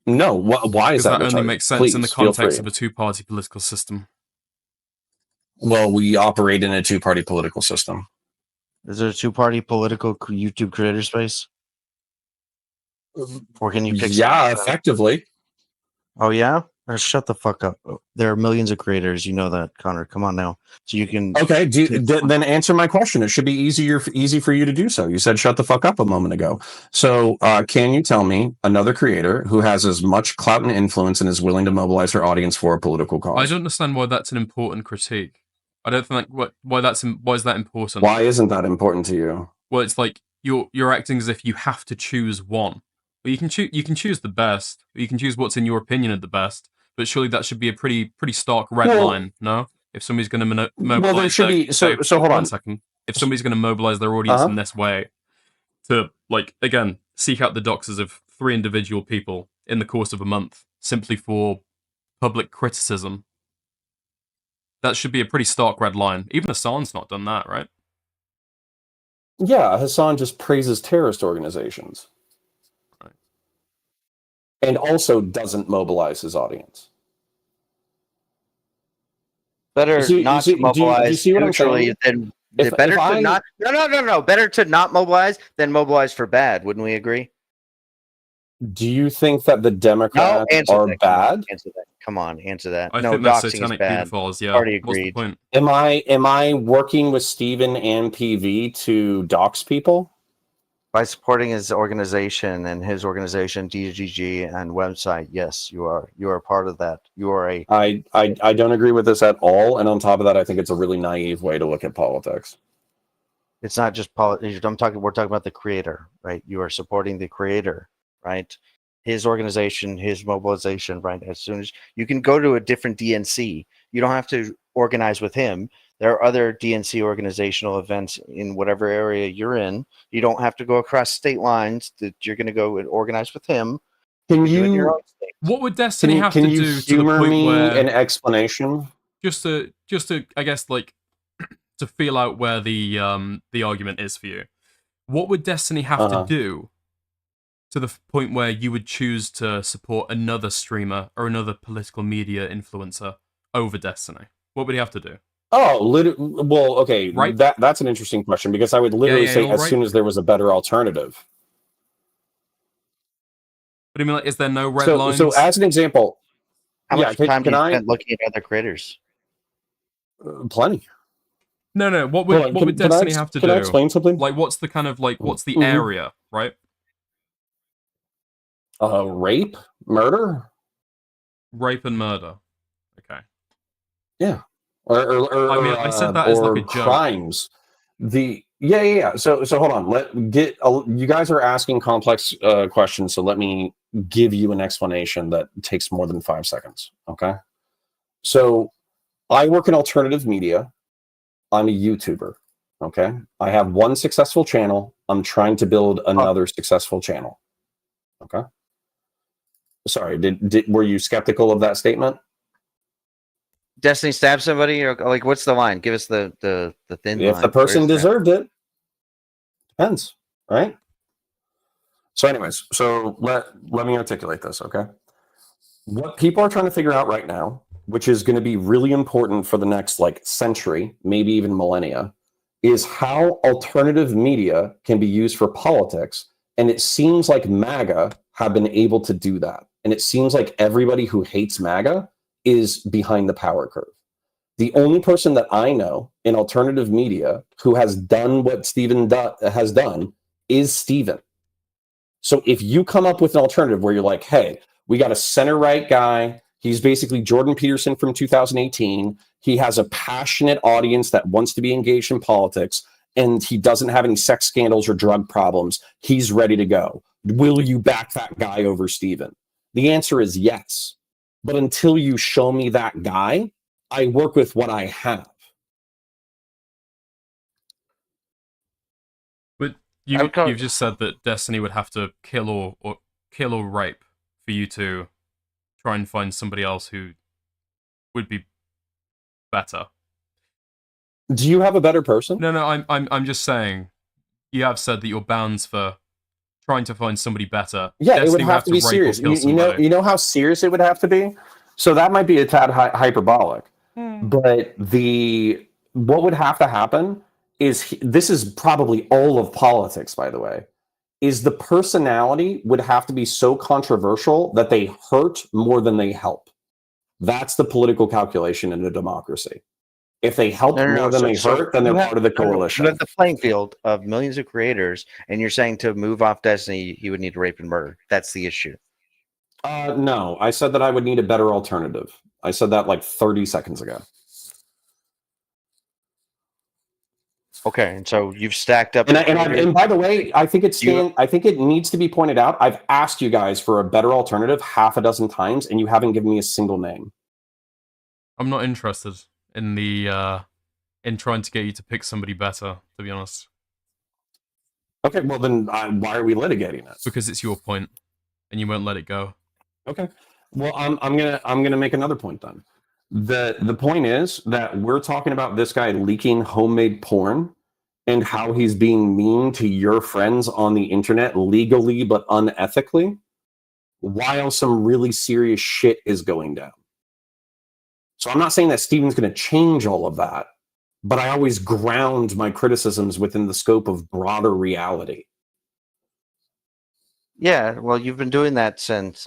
No, why is that retarded? That only makes sense Please, in the context of a two-party political system. Well, we operate in a two-party political system. Is there a two-party political YouTube creator space? Or can you pick? Yeah, effectively. Oh yeah? Shut the fuck up. There are millions of creators. You know that, Connor. Come on now. So you can. Okay, then answer my question. It should be easy for you to do so. You said shut the fuck up a moment ago. So can you tell me another creator who has as much clout and influence and is willing to mobilize her audience for a political cause? I don't understand why that's an important critique. I don't think why is that important? Why isn't that important to you? Well, it's like you're acting as if you have to choose one. Well, you can choose the best. You can choose what's in your opinion of the best. But surely that should be a pretty stark red line, no? If somebody's going to mobilize, well, there should be. So hold on 1 second. If somebody's going to mobilize their audience in this way to, like, again, seek out the doxes of 3 individual people in the course of a month simply for public criticism, that should be a pretty stark red line. Even Hassan's not done that, right? Yeah, Hassan just praises terrorist organizations. And also doesn't mobilize his audience. Better not to mobilize neutrally than better to not. No. Better to not mobilize than mobilize for bad. Wouldn't we agree? Do you think that the Democrats are bad? Answer that. Come on, answer that. I think that's satanic pedophiles. Yeah, already agreed. What's the point? Am I working with Stephen and PV to dox people? By supporting his organization and his organization, DGG and website, yes, you are. You are part of that. You are a. I don't agree with this at all. And on top of that, I think it's a really naive way to look at politics. It's not just politics. We're talking about the creator, right? You are supporting the creator, right? His organization, his mobilization, right? As soon as you can go to a different DNC, you don't have to organize with him. There are other DNC organizational events in whatever area you're in. You don't have to go across state lines. That you're going to go and organize with him. Can you? What would Destiny have to do to the point where an explanation? Just to I guess like to feel out where the argument is for you. What would Destiny have to do to the point where you would choose to support another streamer or another political media influencer over Destiny? What would he have to do? Oh, well, okay. Right? That's an interesting question because I would literally say as soon as there was a better alternative. But I mean, like, is there no red lines? So as an example, how much time do you spend looking at other creators? Plenty. No. What would Destiny have to do? Can I explain something? Like, what's the kind of like, what's the area, right? Rape, murder, and murder. Okay. Yeah. Or I mean, I said that as like a joke. Crimes. Yeah. So hold on. You guys are asking complex questions, so let me give you an explanation that takes more than 5 seconds. Okay. So I work in alternative media. I'm a YouTuber. Okay. I have one successful channel. I'm trying to build another successful channel. Okay. Sorry, were you skeptical of that statement? Destiny stab somebody, or like, what's the line? Give us the thin line. If the person deserved it, depends, right? So, anyways, let me articulate this, okay? What people are trying to figure out right now, which is going to be really important for the next century, maybe even millennia, is how alternative media can be used for politics. And it seems like MAGA have been able to do that. And it seems like everybody who hates MAGA is behind the power curve. The only person that I know in alternative media who has done what Steven has done is Steven. So if you come up with an alternative where you're like, hey, we got a center-right guy. He's basically Jordan Peterson from 2018. He has a passionate audience that wants to be engaged in politics. and he doesn't have any sex scandals or drug problems, he's ready to go. Will you back that guy over Steven? The answer is yes. But until you show me that guy, I work with what I have. But Okay. you've just said that Destiny would have to kill or rape for you to try and find somebody else who would be better. Do you have a better person? No, I'm just saying. You have said that you're bound for trying to find somebody better. Yeah, Destiny it would have to be rape or serious. kill somebody. You know how serious it would have to be. So that might be a tad hyperbolic, but what would have to happen is this is probably all of politics, by the way. Is the personality would have to be so controversial that they hurt more than they help. That's the political calculation in a democracy. If they help more than they hurt, then they're part of the coalition. You have the playing field of millions of creators, and you're saying to move off Destiny, he would need to rape and murder. That's the issue. No, I said that I would need a better alternative. I said that like 30 seconds ago. Okay, and so you've stacked up. And by the way, I think it needs to be pointed out. I've asked you guys for a better alternative half a dozen times, and you haven't given me a single name. I'm not interested in in trying to get you to pick somebody better, to be honest. Okay, well then, why are we litigating it? Because it's your point, and you won't let it go. Okay. Well, I'm gonna make another point then. The point is that we're talking about this guy leaking homemade porn and how he's being mean to your friends on the internet legally but unethically, while some really serious shit is going down. So I'm not saying that Steven's going to change all of that, but I always ground my criticisms within the scope of broader reality. Yeah, well, you've been doing that since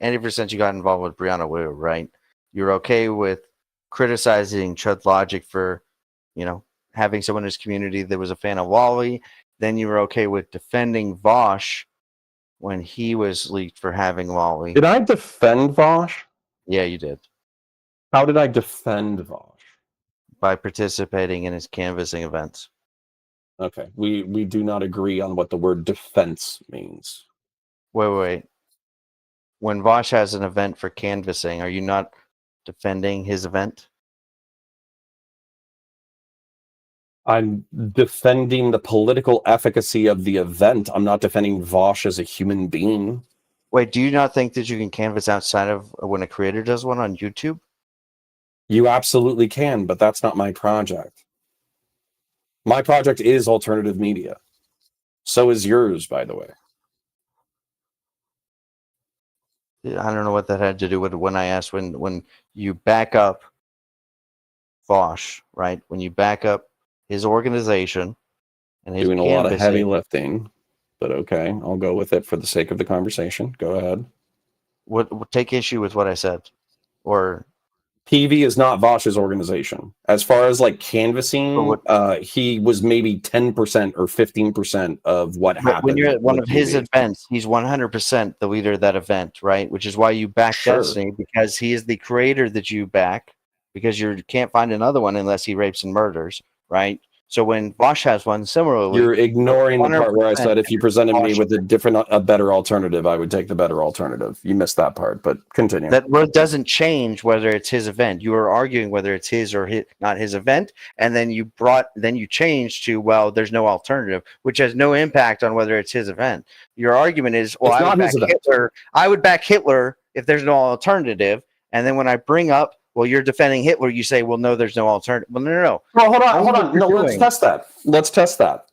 ever since you got involved with Brianna Wu, right? You're okay with criticizing Chud Logic for, having someone in his community that was a fan of Wally. Then you were okay with defending Vosh when he was leaked for having Wally. Did I defend Vosh? Yeah, you did. How did I defend Vosh? By participating in his canvassing events. Okay, we do not agree on what the word defense means. Wait. When Vosh has an event for canvassing, are you not defending his event? I'm defending the political efficacy of the event. I'm not defending Vosh as a human being. Wait, do you not think that you can canvass outside of when a creator does one on YouTube? You absolutely can, but that's not my project. My project is alternative media. So is yours, by the way. I don't know what that had to do with when I asked when you back up Vosh, right? When you back up his organization and his doing a lot of heavy lifting, but okay, I'll go with it for the sake of the conversation. Go ahead. What take issue with what I said? Or PV is not Vosh's organization. As far as canvassing, he was maybe 10% or 15% of what happened. When you're at one of his events, he's 100% the leader of that event, right? Which is why you back Destiny, because he is the creator that you back, because you can't find another one unless he rapes and murders, right? So when Vosh has one, similarly, you're ignoring the part where I said if you presented me with a better alternative, I would take the better alternative. You missed that part, but continue. That word doesn't change whether it's his event. You are arguing whether it's his or not his event, and then you changed to, well, there's no alternative, which has no impact on whether it's his event. Your argument is, well, I would back Hitler. I would back Hitler if there's no alternative, and then when I bring up, well, you're defending Hitler, you say, well, no, there's no alternative. Well, no. Well, hold on. No, let's test that.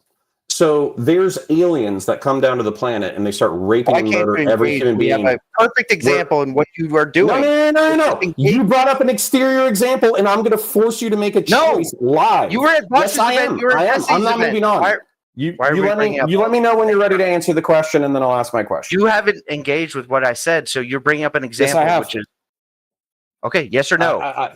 So there's aliens that come down to the planet and they start raping and murdering every human being. We have a perfect example in what you are doing. No. You brought up an exterior example, and I'm going to force you to make a choice live. You were at Vosh's event. You were at Jesse's I'm not event. moving on. You let me know when you're ready to answer the question, and then I'll ask my question. You haven't engaged with what I said, so you're bringing up an example, yes, I have. Which is okay. Yes or no?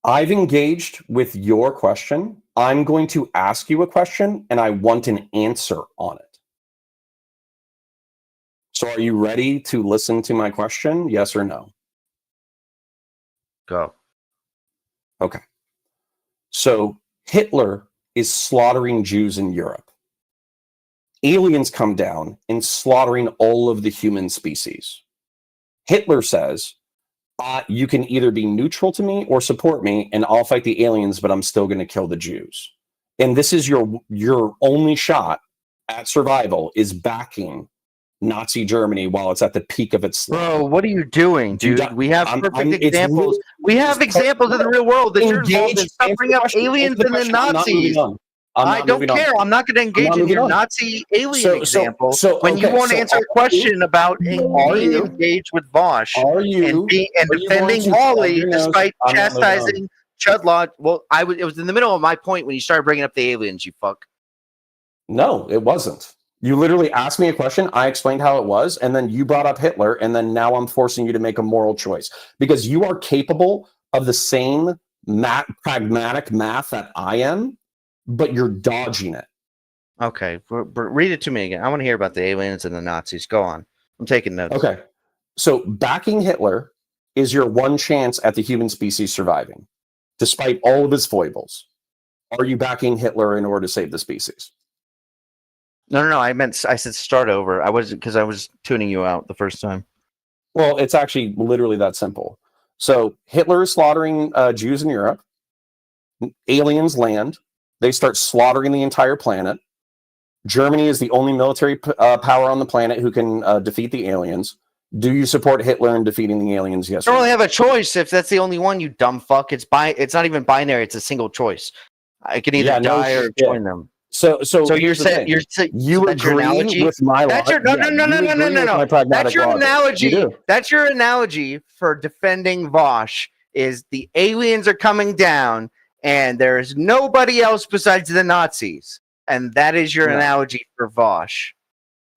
I've engaged with your question. I'm going to ask you a question, and I want an answer on it. So are you ready to listen to my question? Yes or no? Go. Okay. So Hitler is slaughtering Jews in Europe. Aliens come down and slaughtering all of the human species. Hitler says, you can either be neutral to me or support me, and I'll fight the aliens, but I'm still going to kill the Jews. And this is your only shot at survival, is backing Nazi Germany while it's at the peak of its slaughter. Bro, what are you doing, dude? We have perfect examples. We have examples in the real world that you're involved in suffering up aliens and the Nazis. I don't care. I'm not going to engage in your Nazi alien example. When you want to answer a question about being engaged with Vosh and defending Wally despite chastising Chudlaw. Well, it was in the middle of my point when you started bringing up the aliens, you fuck. No, it wasn't. You literally asked me a question, I explained how it was, and then you brought up Hitler, and then now I'm forcing you to make a moral choice. Because you are capable of the same pragmatic math that I am, but you're dodging it. Okay, read it to me again. I want to hear about the aliens and the Nazis. Go on. I'm taking notes. Okay. So backing Hitler is your one chance at the human species surviving, despite all of his foibles. Are you backing Hitler in order to save the species? No. I said start over. I was tuning you out the first time. Well, it's actually literally that simple. So Hitler is slaughtering Jews in Europe. Aliens land. They start slaughtering the entire planet. Germany is the only military power on the planet who can defeat the aliens. Do you support Hitler in defeating the aliens? Yes. You don't really have a choice if that's the only one, you dumb fuck. It's not even binary. It's a single choice. I can either die or join them. So you're saying you agree with my logic? No. That's your analogy. That's your analogy for defending Vosh. Is the aliens are coming down and there is nobody else besides the Nazis, and that is your analogy for Vosh.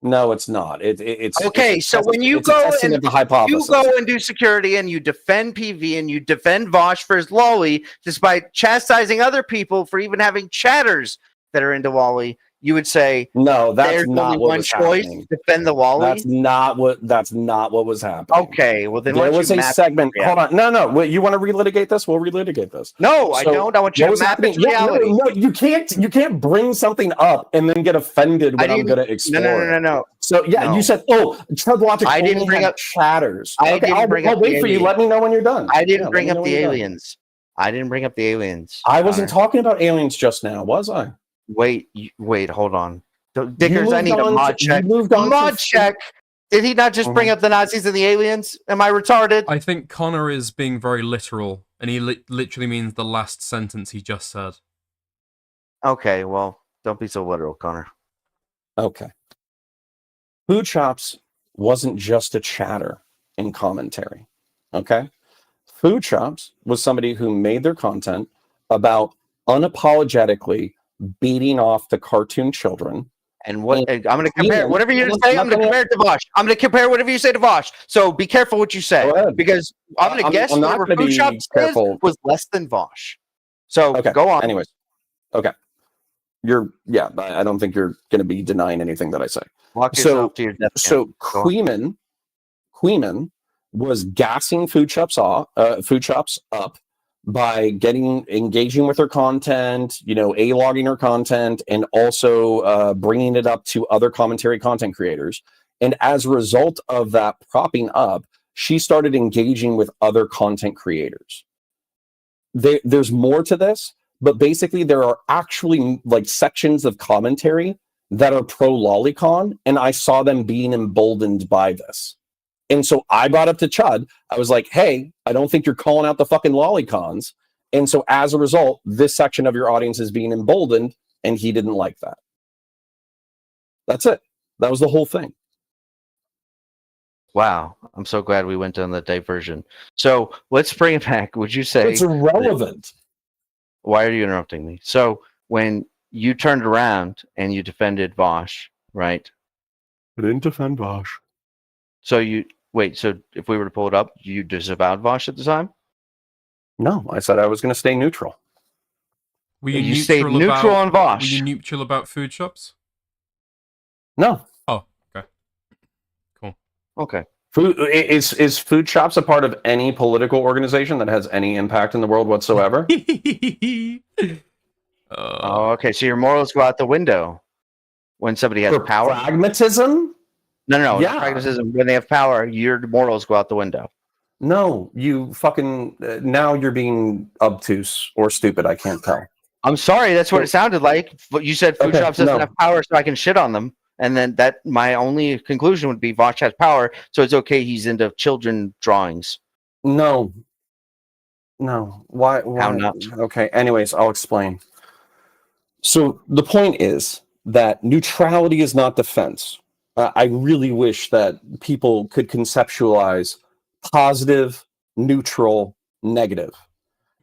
No, it's not. It's okay. So when you go and do security and you defend PV and you defend Vosh for his lolly, despite chastising other people for even having chatters that are into Wally, you would say no. That's there's not only what one was choice. Happening. Defend the Wally. That's not what was happening. Okay, well then there was a segment. Hold on, no. Wait, you want to relitigate this? We'll relitigate this. No, I don't. I want you to map it to reality. No, you can't bring something up and then get offended when I'm going to explore. No. So you said, Trudlogic I didn't bring up chatters. I'll wait for you. Let me know when you're done. I didn't bring up the aliens. I didn't bring up the aliens. I wasn't talking about aliens just now, was I? Wait, hold on. Dickers, I need a mod check. Mod check. Did he not just bring up the Nazis and the aliens? Am I retarded? I think Connor is being very literal, and he literally means the last sentence he just said. Okay, well, don't be so literal, Connor. Okay. Food Chops wasn't just a chatter in commentary. Okay? Food Chops was somebody who made their content about unapologetically beating off the cartoon children. And what I'm going to compare whatever you say. I'm going to compare it to Vosh. I'm going to compare whatever you say to Vosh. So be careful what you say, because I'm going to guess whatever Food Chops was less than Vosh. So go on. Anyways, okay, I don't think you're going to be denying anything that I say. Walk yourself to your death. So Queeman was gassing Food Chops up by engaging with her content, A-logging her content, and also bringing it up to other commentary content creators. And as a result of that propping up, she started engaging with other content creators. There's more to this, but basically there are actually sections of commentary that are pro-lolicon, and I saw them being emboldened by this. And so I brought up to Chud, I was like, hey, I don't think you're calling out the fucking lolicons. And so as a result, this section of your audience is being emboldened, and he didn't like that. That's it. That was the whole thing. Wow. I'm so glad we went on the diversion. So let's bring it back. Would you say it's irrelevant? Why are you interrupting me? So when you turned around and you defended Vosh, right? I didn't defend Vosh. So so if we were to pull it up, you disavowed Vosh at the time? No, I said I was going to stay neutral. You stayed neutral on Vosh. Were you neutral about Food Chops? No. Oh, okay. Cool. Okay. Is Food Chops a part of any political organization that has any impact in the world whatsoever? Oh, okay. So your morals go out the window when somebody has For power. pragmatism? No, Yeah. not pragmatism. When they have power, your morals go out the window. No, you fucking now you're being obtuse or stupid. I can't tell. I'm sorry, that's what it sounded like. But you said Food Okay, Shops doesn't no. have power, so I can shit on them. And then that my only conclusion would be Vosh has power, so it's okay. He's into children drawings. No. Why? How not? Okay. Anyways, I'll explain. So the point is that neutrality is not defense. I really wish that people could conceptualize positive, neutral, negative.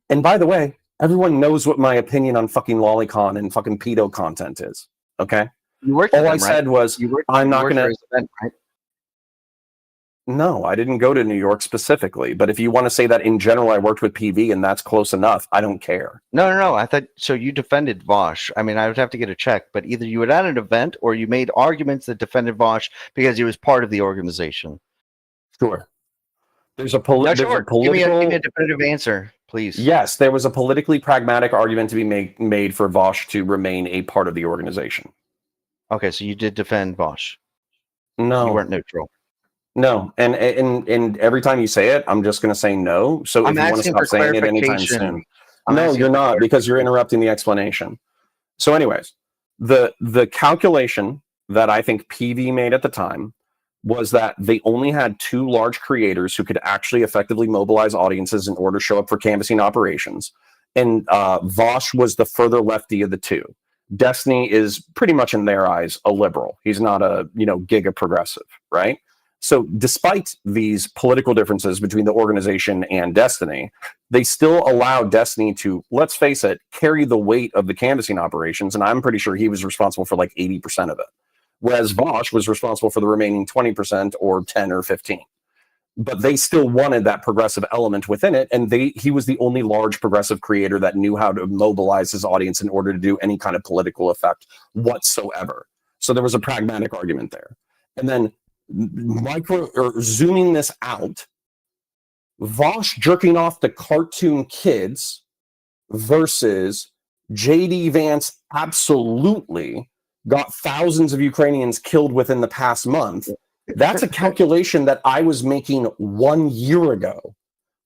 And by the way, everyone knows what my opinion on fucking lolicon and fucking pedo content is. Okay. You worked. All I said was, I'm not going to. Right? No, I didn't go to New York specifically. But if you want to say that in general, I worked with PV and that's close enough, I don't care. No. I thought so. You defended Vosh. I mean, I would have to get a check, but either you were at an event or you made arguments that defended Vosh because he was part of the organization. Sure. There's a political. Give me a definitive answer, please. Yes, there was a politically pragmatic argument to be made for Vosh to remain a part of the organization. Okay, so you did defend Vosh. No, you weren't neutral. No, and every time you say it, I'm just going to say no. So if you want to stop saying it anytime soon, no, you're not, because you're interrupting the explanation. So, anyways, the calculation that I think PV made at the time was that they only had 2 large creators who could actually effectively mobilize audiences in order to show up for canvassing operations, and Vosh was the further lefty of the 2. Destiny is pretty much in their eyes a liberal. He's not a giga progressive, right? So despite these political differences between the organization and Destiny, they still allow Destiny to, let's face it, carry the weight of the canvassing operations. And I'm pretty sure he was responsible for like 80% of it. Whereas Vosh was responsible for the remaining 20% or 10 or 15. But they still wanted that progressive element within it. And he was the only large progressive creator that knew how to mobilize his audience in order to do any kind of political effect whatsoever. So there was a pragmatic argument there. And then zooming this out, Vosh jerking off the cartoon kids versus JD Vance absolutely got thousands of Ukrainians killed within the past month. That's a calculation that I was making 1 year ago,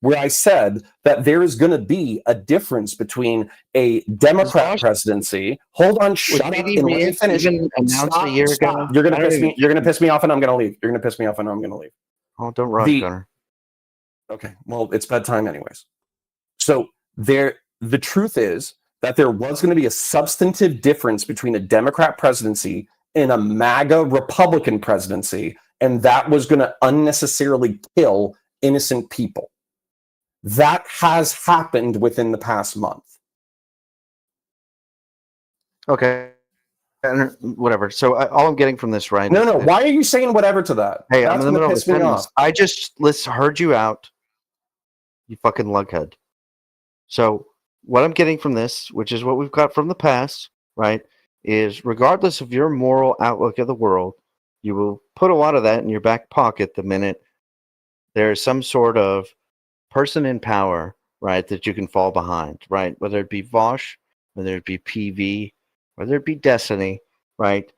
where I said that there is going to be a difference between a Democrat presidency. Hold on, shut up, and let me finish. Stop. You're going to piss me off, and I'm going to leave. You're going to piss me off, and I'm going to leave. Oh, don't rush, Gunnar. Okay, well, it's bedtime anyways. So the truth is that there was going to be a substantive difference between a Democrat presidency and a MAGA Republican presidency, and that was going to unnecessarily kill innocent people. That has happened within the past month. Okay. Whatever. So all I'm getting from this, right? No. Why are you saying whatever to that? Hey, that's I'm in the middle of a sentence. I just heard you out. You fucking lughead. So what I'm getting from this, which is what we've got from the past, right, is regardless of your moral outlook of the world, you will put a lot of that in your back pocket the minute there is some sort of person in power, right, that you can fall behind, right? Whether it be Vosh, whether it be PV, whether it be Destiny, right?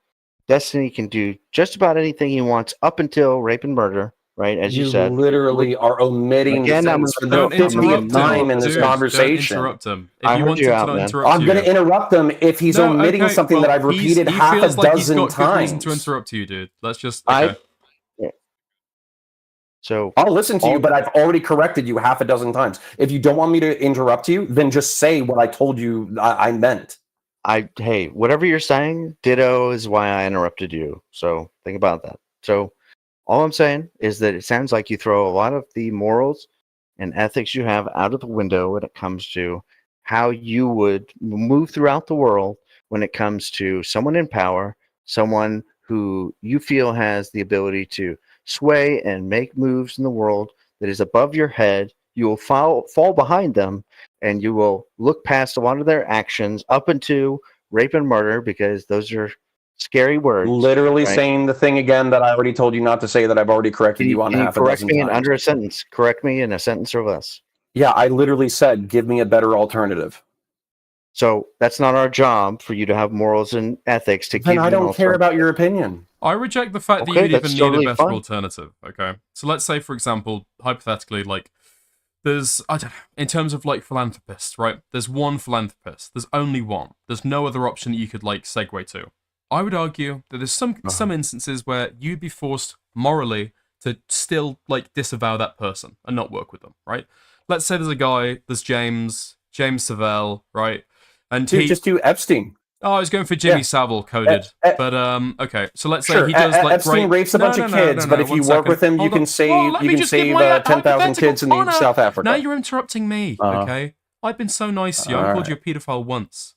Destiny can do just about anything he wants up until rape and murder, right? As you said. Literally are omitting the sentence for the 50th time in this conversation. Don't interrupt him. If you want to not interrupt I'm going to interrupt him if he's omitting something that I've repeated half a dozen times. He's got good reason to interrupt you, dude. Let's just... So I'll listen to you, but I've already corrected you half a dozen times. If you don't want me to interrupt you, then just say what I told you I meant. Hey, whatever you're saying, ditto is why I interrupted you. So think about that. So all I'm saying is that it sounds like you throw a lot of the morals and ethics you have out of the window when it comes to how you would move throughout the world when it comes to someone in power, someone who you feel has the ability to sway and make moves in the world that is above your head. You will fall behind them, and you will look past a lot of their actions up into rape and murder, because those are scary words. Literally saying the thing again that I already told you not to say, that I've already corrected you on half a dozen times. Correct me in under a sentence. Correct me in a sentence or less. Yeah, I literally said, give me a better alternative. So that's not our job for you to have morals and ethics to Then give I you an don't care alternative. about your opinion. I reject the fact that Okay, you'd that's even need totally a better fine. alternative. Okay, so let's say, for example, hypothetically, like there's I don't know, in terms of like philanthropists, right? There's one philanthropist. There's only one. There's no other option that you could like segue to. I would argue that there's some instances where you'd be forced morally to still like disavow that person and not work with them, right? Let's say there's a guy, there's James Savelle, right? And Dude, just do Epstein. Oh, I was going for Jimmy Savile coded, but okay. So let's say he does like Epstein rapes a bunch of kids, but if you work with him, you can save 10,000 kids in South Africa. Now you're interrupting me. Okay, I've been so nice to you. I called you a paedophile once.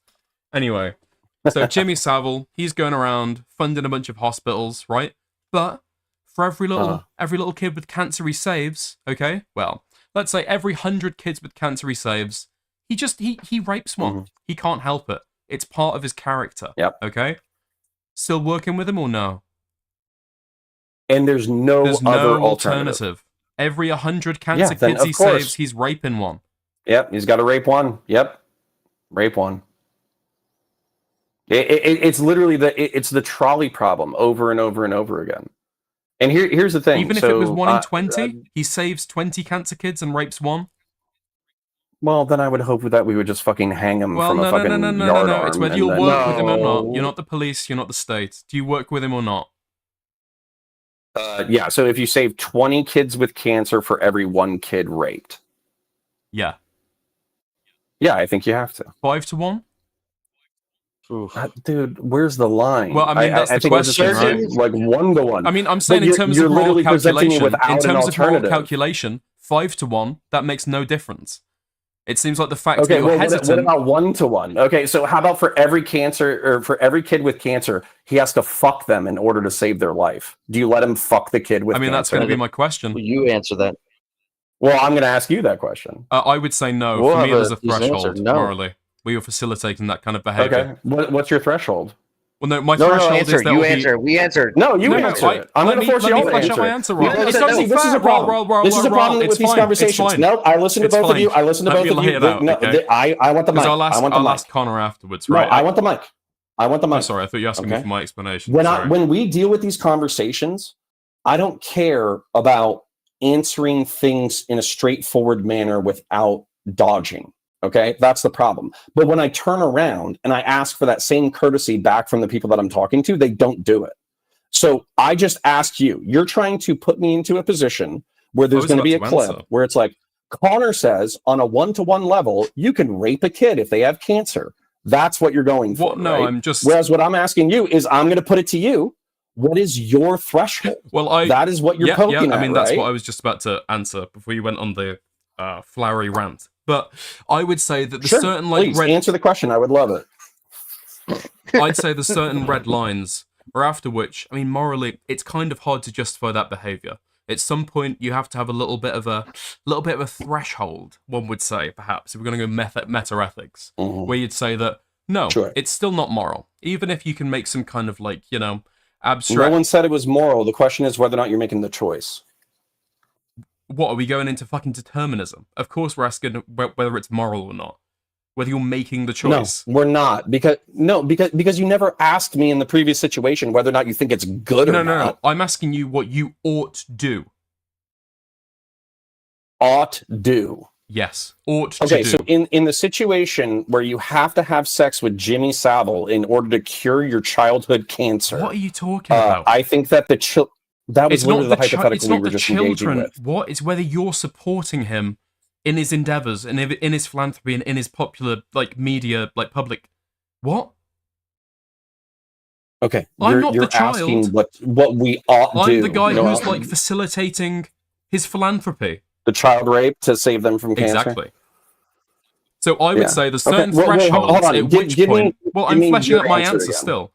Anyway, so Jimmy Savile, he's going around funding a bunch of hospitals, right? But for every little kid with cancer he saves, okay, well, let's say every 100 kids with cancer he saves, he rapes one. He can't help it. It's part of his character. Yep. Okay. Still working with him or no? And there's no other alternative. Every 100 cancer kids he saves, he's raping one. Yep. He's got to rape one. Yep. Rape one. It's literally it's the trolley problem over and over and over again. And here's the thing. Even if it was 1 in 20, he saves 20 cancer kids and rapes one. Well, then I would hope that we would just fucking hang him from a fucking yard arm. It's whether you'll work with him or not. You're not the police. You're not the state. Do you work with him or not? Yeah. So if you save 20 kids with cancer for every one kid raped. Yeah. Yeah, I think you have to. 5 to 1? Dude, where's the line? Well, I mean, that's the question, right? Like 1 to 1. I mean, I'm saying in terms of moral calculation, calculation, 5 to 1, that makes no difference. It seems like the fact that you're hesitant. What about 1 to 1? Okay, so how about for every cancer or for every kid with cancer, he has to fuck them in order to save their life? Do you let him fuck the kid with cancer? I mean, that's going to be my question. Well, you answer that. Well, I'm going to ask you that question. I would say no. For me, there's a threshold, morally, where you're facilitating that kind of behavior. Okay, what's your threshold? Well, no, my threshold is that you answer. We answered. No, you answer it. I'm going to force you all to answer. My answer, Rob. This is a problem. This is a problem with these conversations. No, I listen to both of you. I listen to both of you. No, I want the mic. I'll ask Connor afterwards, right? No, I want the mic. I want the mic. Oh, sorry, I thought you were asking me for my explanation. When we deal with these conversations, I don't care about answering things in a straightforward manner without dodging. Okay, that's the problem. But when I turn around and I ask for that same courtesy back from the people that I'm talking to, they don't do it. So I just asked you, you're trying to put me into a position where there's going to be a clip where it's like, Connor says on a 1-to-1 level, you can rape a kid if they have cancer. That's what you're going for. No, right? I'm just. Whereas what I'm asking you is, I'm going to put it to you. What is your threshold? Well, that is what you're poking at. I mean, that's what I was just about to answer before you went on the flowery rant. But I would say that the certain like answer the question. I would love it. I'd say the certain red lines, or after which, I mean, morally, it's kind of hard to justify that behavior. At some point, you have to have a little bit of a threshold. One would say, perhaps, if we're going to go meta ethics, where you'd say that no, it's still not moral, even if you can make some kind of like abstract. No one said it was moral. The question is whether or not you're making the choice. What, are we going into fucking determinism? Of course we're asking whether it's moral or not. Whether you're making the choice. No, we're not. Because you never asked me in the previous situation whether or not you think it's good or not. No. I'm asking you what you ought do. Ought do. Yes. Ought to do. Okay, so in the situation where you have to have sex with Jimmy Savile in order to cure your childhood cancer. What are you talking about? I think that that was literally the hypothetical we were just engaging with. What? It's whether you're supporting him in his endeavors and in his philanthropy and in his popular media public. What? Okay, you're asking what we ought do. I'm the guy who's facilitating his philanthropy. The child rape to save them from cancer. Exactly. So I would say there's certain thresholds at which point. I'm fleshing out my answer still.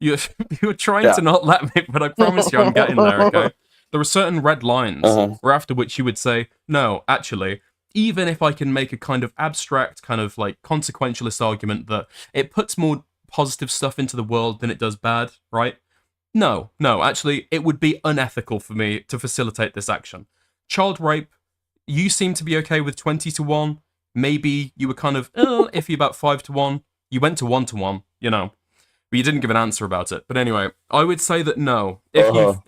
You're trying to not let me, but I promise you I'm getting there, okay? There are certain red lines where after which you would say, no, actually, even if I can make a kind of abstract, kind of consequentialist argument that it puts more positive stuff into the world than it does bad, right? No, actually, it would be unethical for me to facilitate this action. Child rape, you seem to be okay with 20 to 1. Maybe you were kind of iffy about 5 to 1. You went to one-to-one, but you didn't give an answer about it. But anyway, I would say that no.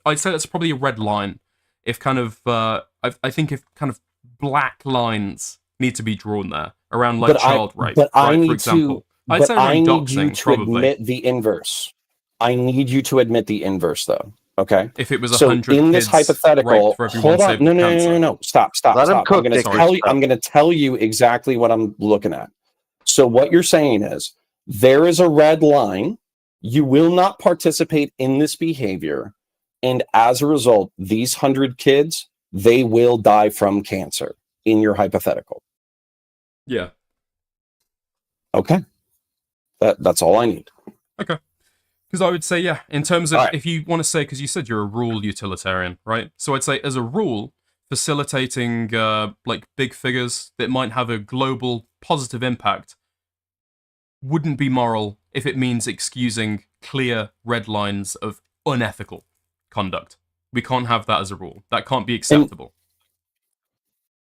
I'd say that's probably a red line. If kind of, I think if kind of black lines need to be drawn there around like child rape, right? For example, I'd say around doxing, probably. Admit the inverse. I need you to admit the inverse, though. Okay. If it was 100 in kids this hypothetical, for everyone hold on, no, stop. Let him cook, I'm going to tell you exactly what I'm looking at. So what you're saying is there is a red line. You will not participate in this behavior, and as a result, these 100 kids, they will die from cancer. In your hypothetical. Yeah. Okay. That's all I need. Okay. Because I would say, yeah, in terms of, if you want to say, because you said you're a rule utilitarian, right? So I'd say, as a rule, facilitating like big figures that might have a global positive impact wouldn't be moral if it means excusing clear red lines of unethical conduct. We can't have that as a rule. That can't be acceptable.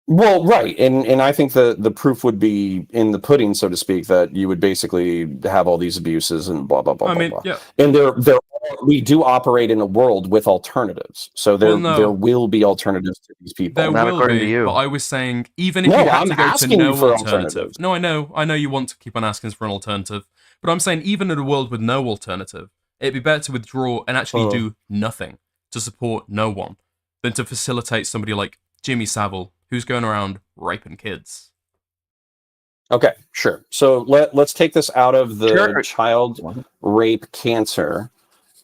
Well, right, and I think the proof would be in the pudding, so to speak, that you would basically have all these abuses and blah blah blah. Blah. Yeah. And we do operate in a world with alternatives, so there will be alternatives to these people. There Not will according be, to you. but I was saying even if you had to go to no alternative. No, I know you want to keep on asking for an alternative, but I'm saying even in a world with no alternative, it'd be better to withdraw and actually do nothing to support no one than to facilitate somebody like Jimmy Savile, who's going around raping kids. Okay, sure. So let's take this out of the child rape cancer,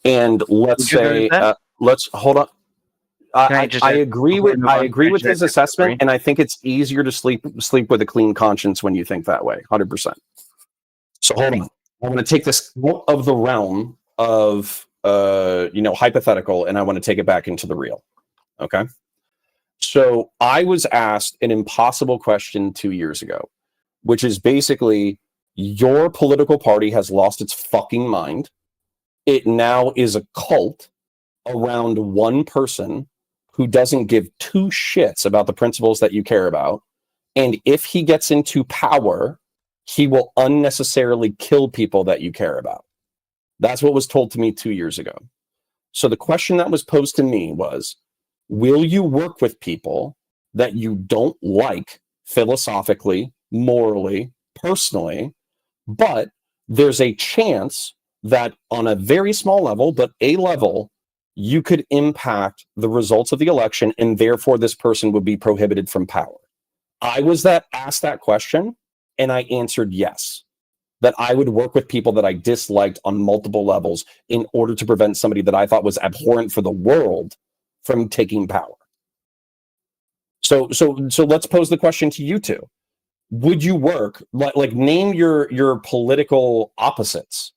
and let's say let's hold on. I agree with his assessment, and I think it's easier to sleep with a clean conscience when you think that way. 100%. So hold on. I want to take this out of the realm of hypothetical, and I want to take it back into the real. Okay. So I was asked an impossible question 2 years ago, which is basically your political party has lost its fucking mind. It now is a cult around one person who doesn't give two shits about the principles that you care about. And if he gets into power, he will unnecessarily kill people that you care about. That's what was told to me 2 years ago. So the question that was posed to me was, will you work with people that you don't like philosophically, morally, personally, but there's a chance that on a very small level, but a level, you could impact the results of the election, and therefore this person would be prohibited from power? I was asked that question, and I answered yes. That I would work with people that I disliked on multiple levels in order to prevent somebody that I thought was abhorrent for the world from taking power. So let's pose the question to you two. Would you work, like name your political opposites?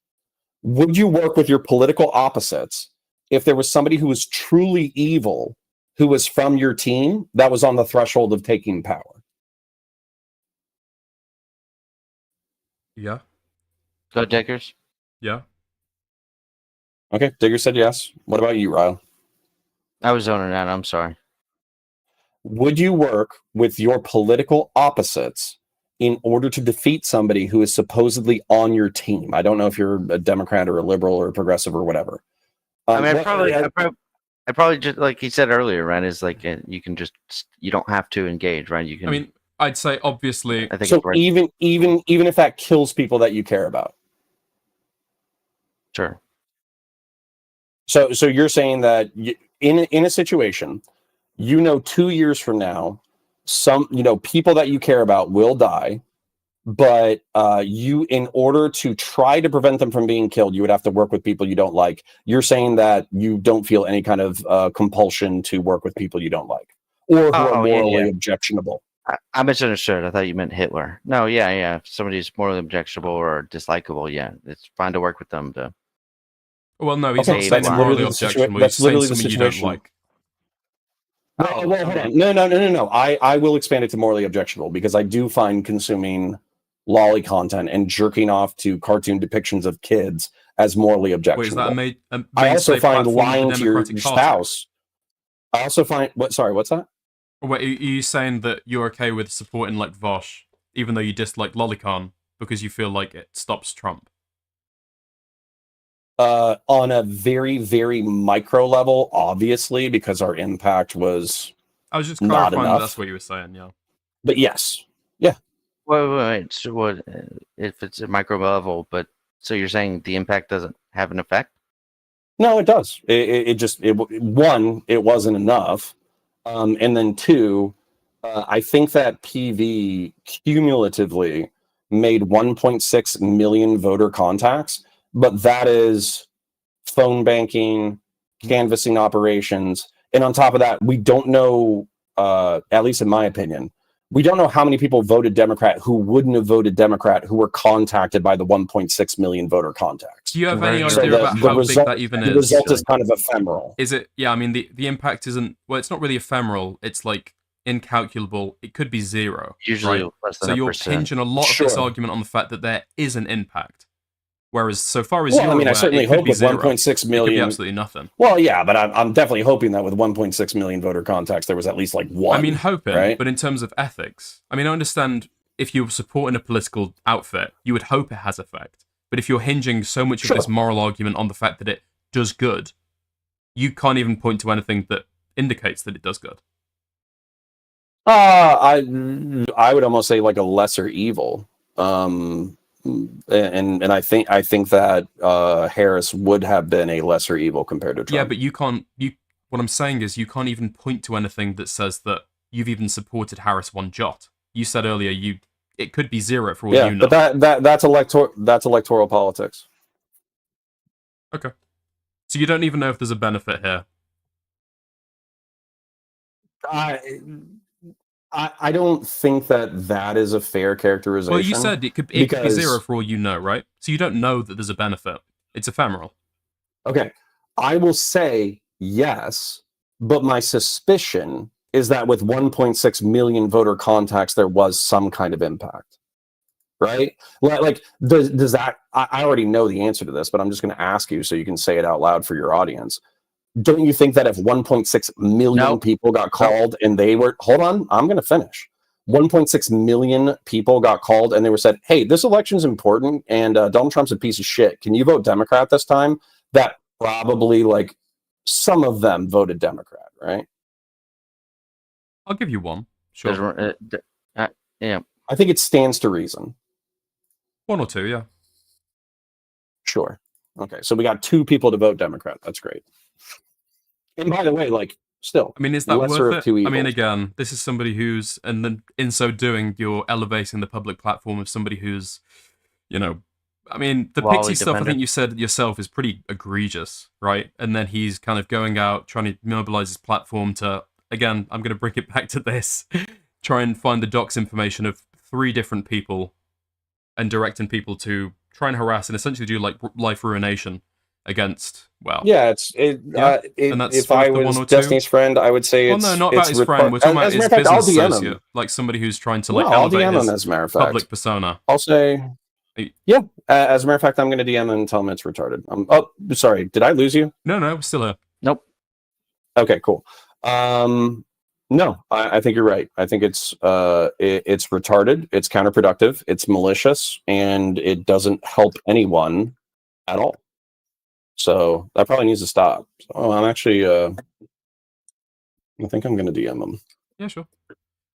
Would you work with your political opposites if there was somebody who was truly evil, who was from your team, that was on the threshold of taking power? Yeah. Go Diggers. Yeah. Okay, Digger said yes. What about you, Ryle? I was zoning out. I'm sorry. Would you work with your political opposites in order to defeat somebody who is supposedly on your team? I don't know if you're a Democrat or a liberal or a progressive or whatever. I mean, I probably just, like he said earlier, right? Is like you can just, you don't have to engage, right? You can. I mean, I'd say obviously. I think so. It's right. Even if that kills people that you care about. Sure. So you're saying that in a situation, 2 years from now, some people that you care about will die, but you, in order to try to prevent them from being killed, you would have to work with people you don't like. You're saying that you don't feel any kind of compulsion to work with people you don't like or who are morally objectionable. I misunderstood. I thought you meant Hitler. No, yeah. If somebody's morally objectionable or dislikable, yeah, it's fine to work with them to. Well, no, he's not saying morally objectionable. He's saying something you don't like. Well, hold on. No. I will expand it to morally objectionable because I do find consuming lolly content and jerking off to cartoon depictions of kids as morally objectionable. Wait, is that I also find lying to your spouse. I also find what's that? Wait, are you saying that you're okay with supporting like Vosh, even though you dislike Lolicon, because you feel like it stops Trump? On a very, very micro level, obviously, because our impact was I was just not clarifying enough. that's what you were saying, yeah. But yes, yeah. Wait. So what if it's a micro level? But so you're saying the impact doesn't have an effect? No, it does. One, it wasn't enough, and then two, I think that PV cumulatively made 1.6 million voter contacts, but that is phone banking, canvassing operations, and on top of that, we don't know. At least in my opinion, we don't know how many people voted Democrat who wouldn't have voted Democrat who were contacted by the 1.6 million voter contacts. Do you have any So idea about how big that even The is? result is kind of ephemeral. Is it? Yeah, I mean, the impact isn't. Well, it's not really ephemeral. It's like incalculable. It could be zero. Usually right? less than So a you're percent. hinging a lot of this Sure. argument on the fact that there is an impact. Whereas, so far as Well, you're I mean, I aware, certainly it could hope be with zero. 1.6 It could be million. absolutely nothing. Well, yeah, but I'm definitely hoping that with 1.6 million voter contacts, there was at least like one. I mean, hoping, right? but in terms of ethics, I mean, I understand if you're supporting a political outfit, you would hope it has effect. But if you're hinging so much of this moral argument on the fact that it does good, you can't even point to anything that indicates that it does good. I would almost say like a lesser evil. And I think that Harris would have been a lesser evil compared to Trump. Yeah, but you can't. What I'm saying is you can't even point to anything that says that you've even supported Harris one jot. You said earlier it could be zero for all you know. But that's electoral politics. Okay, so you don't even know if there's a benefit here. I don't think that is a fair characterization. Well, you said it could be zero for all you know, right? So you don't know that there's a benefit. It's ephemeral. Okay, I will say yes, but my suspicion is that with 1.6 million voter contacts, there was some kind of impact, right? Like, does that? I already know the answer to this, but I'm just going to ask you so you can say it out loud for your audience. Don't you think that if 1.6 million people got called and they were, hold on, I'm going to finish. 1.6 million people got called and they were said, hey, this election's important and Donald Trump's a piece of shit. Can you vote Democrat this time? That probably like some of them voted Democrat, right? I'll give you one. Sure. Yeah. I think it stands to reason. One or two, yeah. Sure. Okay. So we got 2 people to vote Democrat. That's great. And by the way, like, still, I mean, is that lesser worth of 2 it? evils. I mean, again, this is somebody who's, and then in so doing, you're elevating the public platform of somebody who's, I mean, the Pixie stuff, I think you said yourself, is pretty egregious, right? And then he's kind of going out, trying to mobilize his platform to, again, I'm going to bring it back to this, try and find the docs information of 3 different people and directing people to try and harass and essentially do like life ruination against, well, yeah, and that's if I was Destiny's friend, I would say no, not about his friend. We're talking about his business associate, like somebody who's trying to like elevate his as a matter of fact. public persona. I'll say, yeah. As a matter of fact, I'm going to DM him and tell him it's retarded. Oh, sorry, did I lose you? No, we're still here. Nope. Okay, cool. No, I think you're right. I think it's retarded. It's counterproductive. It's malicious, and it doesn't help anyone at all. So that probably needs to stop. So I'm actually, I think I'm going to DM him. Yeah, sure.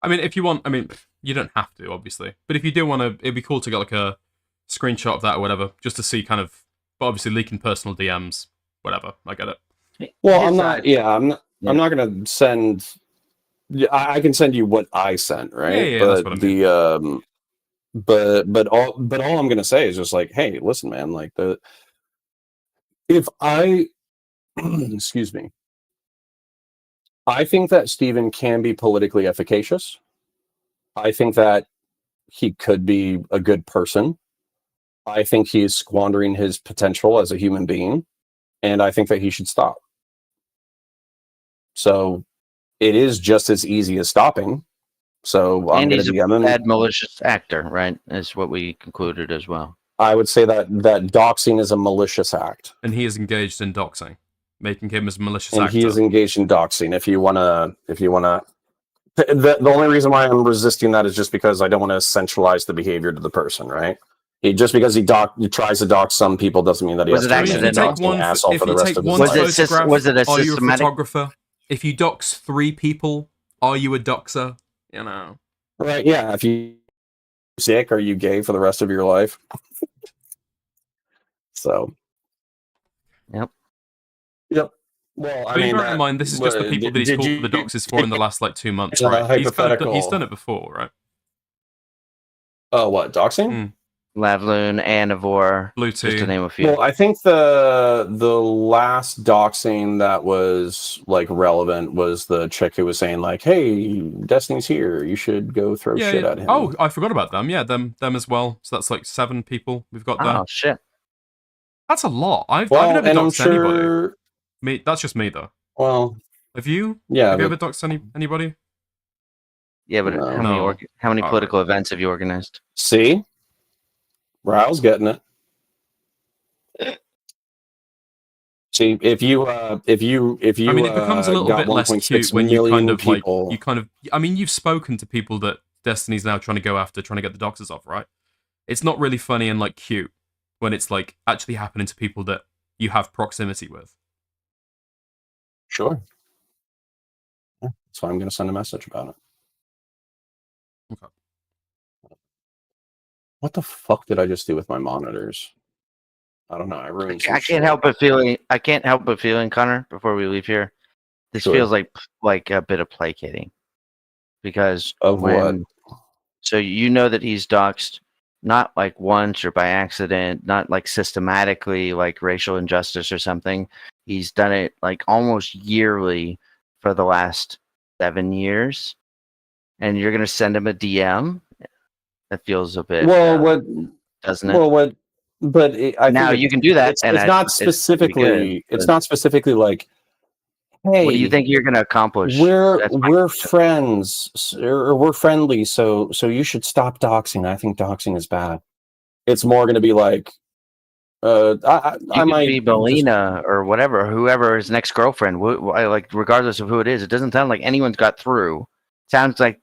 I mean, if you want, I mean, you don't have to, obviously. But if you do want to, it'd be cool to get like a screenshot of that or whatever, just to see kind of, but obviously leaking personal DMs, whatever. I get it. Well, I'm not going to send, I can send you what I sent, right? Yeah, but that's what I mean. But all I'm going to say is just like, hey, listen, man, like if I, excuse me, I think that Stephen can be politically efficacious. I think that he could be a good person. I think he's squandering his potential as a human being, and I think that he should stop. So it is just as easy as stopping. So I'm going to DM him. Bad malicious actor, right? Is what we concluded as well. I would say that doxing is a malicious act, and he is engaged in doxing, making him as a malicious actor. And he is engaged in doxing. If you wanna, the only reason why I'm resisting that is just because I don't want to essentialize the behavior to the person, right? Just because he tries to dox some people doesn't mean that he Was has it to remain a accidental? doxing asshole if for the you rest take of his one Was it life. photograph, was it a are you a systematic? photographer? If you dox 3 people, are you a doxer? You know. Right? Yeah. If you sick, are you gay for the rest of your life? So. Yep. Yep. Well, I But you mean, bear in mind, this is just the people that he's did called you the doxes for in the last like 2 months, the right? He's hypothetical? done it before, right? Oh, what doxing? Mm. Lavloon, Anivore, Blue just to tea. name a few. Well, I think the last doxing that was like relevant was the chick who was saying like, "Hey, Destiny's here. You should go throw Yeah, shit yeah. at him." Oh, I forgot about them. Yeah, them as well. So that's like 7 people we've got there. Oh shit! That's a lot. I've Well, never and I'm doxed anybody. sure. Me, that's just me though. Well, Have you? yeah, Have you but ever doxed anybody? Yeah, but no. how many All political right. events have you organized? See, Ryle's getting it. See, if you I mean, it becomes a little got bit less 1.6 cute when you kind million of like people, I mean, you've spoken to people that Destiny's now trying to go after, trying to get the doxers off, right? It's not really funny and like cute when it's like actually happening to people that you have proximity with. sure. Yeah, that's why I'm going to send a message about it. Okay. What the fuck did I just do with my monitors? I don't know. I ruined some I shit. can't help but feeling, Connor. Before we leave here, this Sure. feels like a bit of placating, because Of what? So you know that he's doxed not like once or by accident, not like systematically, like racial injustice or something. He's done it like almost yearly for the last 7 years, and you're gonna send him a DM. That feels a bit, Well, what? doesn't it? Well, what? But I Now think you can do that, it's and not it's pretty good. specifically. It's But not specifically like, what do you hey, think you're gonna accomplish? we're That's my we're question. friends or we're friendly, so you should stop doxing. I think doxing is bad. It's more going to be like, I You could might be just Belina or whatever, whoever his next girlfriend. Like, regardless of who it is, it doesn't sound like anyone's got through. Sounds like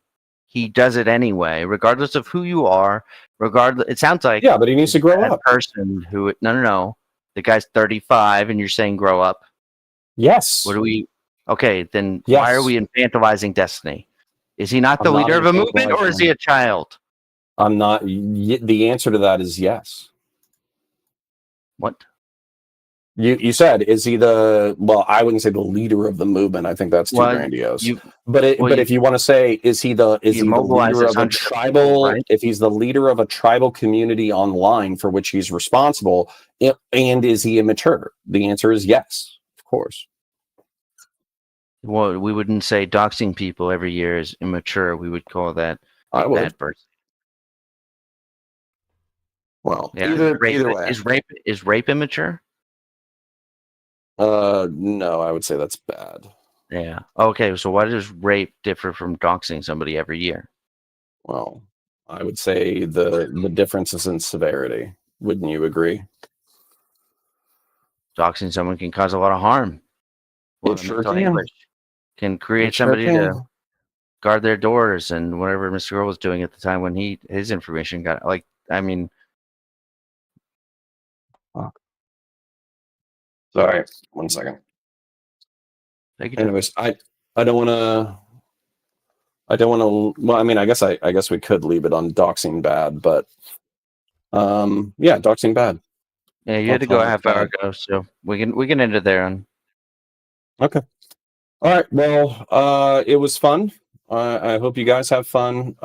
he does it anyway, regardless of who you are. Regardless, it sounds like yeah, but he needs to grow that up. person who. No. The guy's 35, and you're saying grow up. Yes. What do we? Okay, then Yes. why are we infantilizing Destiny? Is he not the I'm not leader of a movement, or is infantilizing he him. a child? I'm not. The answer to that is yes. What? You said, is he the? Well, I wouldn't say the leader of the movement. I think that's too grandiose. But if you want to say, is he the leader of a tribal? Right? If he's the leader of a tribal community online for which he's responsible, and is he immature? The answer is yes, of course. Well, we wouldn't say doxing people every year is immature. We would call that a bad person. Well, Yeah, either way, is rape immature? No, I would say that's bad. Yeah. Okay, so why does rape differ from doxing somebody every year? Well, I would say the difference is in severity. Wouldn't you agree? Doxing someone can cause a lot of harm. It sure can. Can create It sure somebody can. to guard their doors and whatever Mr. Earl was doing at the time when his information got like. I mean, Sorry, 1 second. Anyways, I don't want to. Well, I mean, I guess we could leave it on doxing bad, but yeah, doxing bad. Yeah, you had to go a half hour ago, so we can end it there. Okay. All right. Well, it was fun. I hope you guys have fun.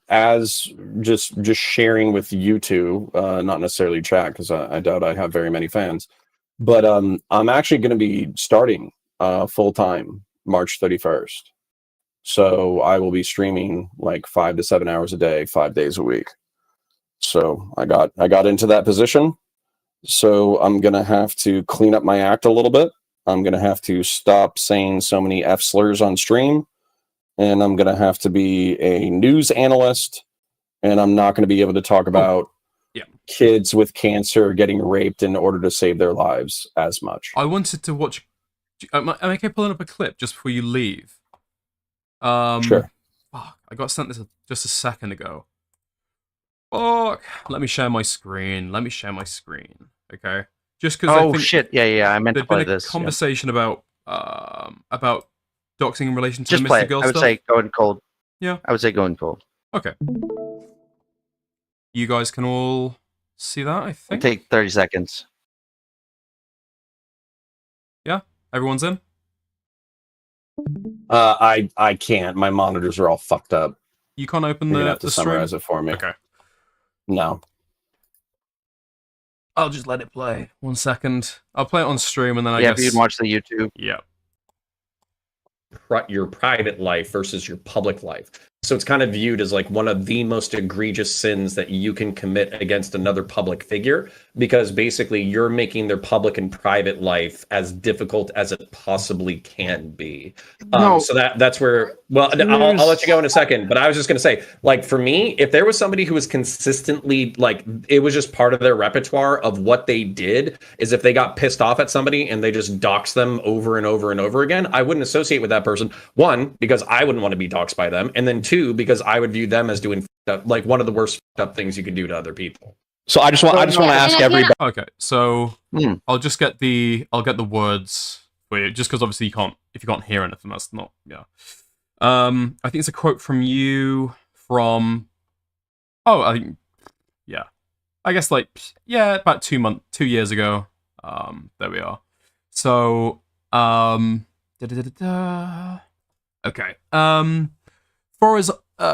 As just sharing with you two, not necessarily chat, because I doubt I have very many fans. But I'm actually going to be starting full time March 31st. So I will be streaming like 5 to 7 hours a day, 5 days a week. So I got into that position. So I'm going to have to clean up my act a little bit. I'm going to have to stop saying so many F slurs on stream. And I'm going to have to be a news analyst. And I'm not going to be able to talk about kids with cancer getting raped in order to save their lives as much. I wanted to watch. Am I okay pulling up a clip just before you leave? Sure. I got sent this just a second ago. Fuck. Let me share my screen. Okay. Just because I Oh think shit! Yeah. I meant to there'd been play a this. Yeah. conversation about doxing in relation to Just the play Mr. it. Girl I would stuff. say going cold. Yeah. I would say going cold. Okay. You guys can all see that, I It'll think. take 30 seconds. Yeah? Everyone's in? I can't. My monitors are all fucked up. You can't open You're gonna the have to stream? summarize it for me. Okay. No. I'll just let it play. 1 second. I'll play it on stream and then I Yeah, guess... if you can watch the YouTube. Yeah. Your private life versus your public life. So it's kind of viewed as like one of the most egregious sins that you can commit against another public figure, because basically you're making their public and private life as difficult as it possibly can be. No. So that's where, well, I'll let you go in a second, but I was just going to say, like, for me, if there was somebody who was consistently, like, it was just part of their repertoire of what they did, is if they got pissed off at somebody and they just dox them over and over and over again, I wouldn't associate with that person. One, because I wouldn't want to be doxed by them. And then two, because I would view them as doing like one of the worst up things you could do to other people. So I just want to ask everybody. Okay, so I'll get the words for you, just because obviously if you can't hear anything, that's not, yeah. I think it's a quote from you from, I think, yeah. I guess about 2 years ago. There we are. So, okay.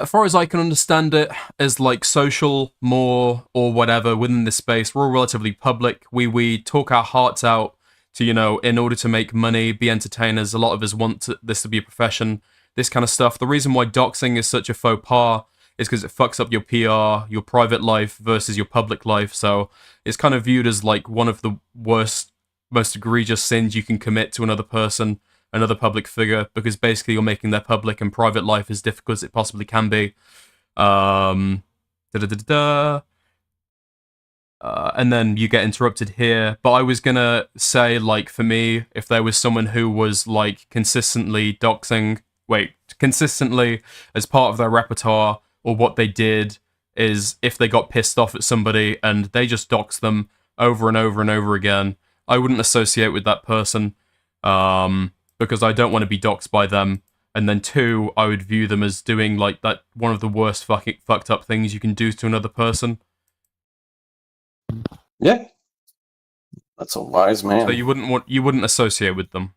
Far as I can understand it, as like social more or whatever within this space, we're all relatively public. We talk our hearts out to, in order to make money, be entertainers. A lot of us want this to be a profession, this kind of stuff. The reason why doxing is such a faux pas is because it fucks up your PR, your private life versus your public life. So it's kind of viewed as like one of the worst, most egregious sins you can commit to another person, another public figure, because basically you're making their public and private life as difficult as it possibly can be. And then you get interrupted here. But I was gonna say, like, for me, if there was someone who was like consistently as part of their repertoire, or what they did is if they got pissed off at somebody and they just dox them over and over and over again, I wouldn't associate with that person, because I don't want to be doxed by them. And then two, I would view them as doing like that one of the worst fucked up things you can do to another person. Yeah, that's a wise man. So you wouldn't associate with them.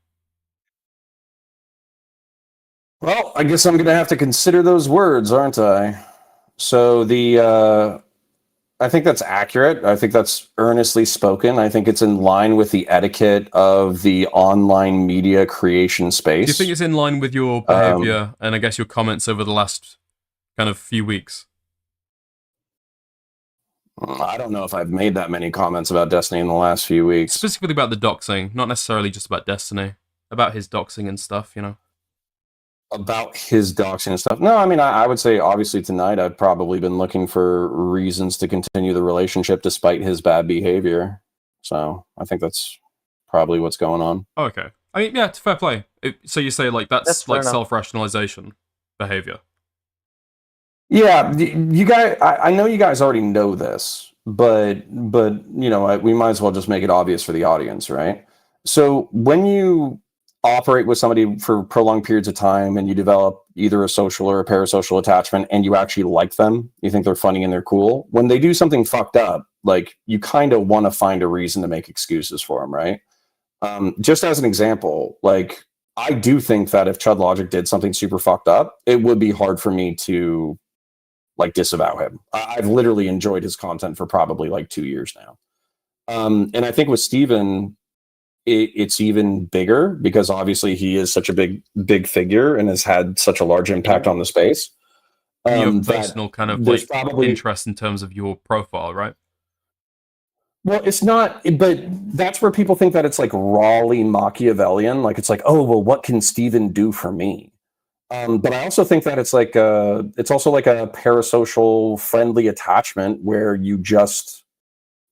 Well, I guess I'm going to have to consider those words, aren't I? So I think that's accurate. I think that's earnestly spoken. I think it's in line with the etiquette of the online media creation space. Do you think it's in line with your behavior and I guess your comments over the last kind of few weeks? I don't know if I've made that many comments about Destiny in the last few weeks. Specifically about the doxing, not necessarily just about Destiny, about his doxing and stuff, About his doxing and stuff. No, I mean, I would say obviously tonight I've probably been looking for reasons to continue the relationship despite his bad behavior. So I think that's probably what's going on. Oh, okay. I mean, yeah, it's fair play. So you say like that's like enough. self-rationalization behavior. Yeah, you guys. I know you guys already know this, but we might as well just make it obvious for the audience, right? So when you operate with somebody for prolonged periods of time and you develop either a social or a parasocial attachment and you actually like them, you think they're funny and they're cool, when they do something fucked up, like you kind of want to find a reason to make excuses for them, right? Just as an example, like I do think that if Chud Logic did something super fucked up, it would be hard for me to like disavow him. I've literally enjoyed his content for probably like 2 years now. And I think with Steven, it's even bigger because obviously he is such a big figure and has had such a large impact on the space. You have personal kind of like probably interest in terms of your profile, right? Well, it's not, but that's where people think that it's like rawly Machiavellian. Like it's like, oh, well, what can Steven do for me? But I also think that it's like it's also like a parasocial friendly attachment where you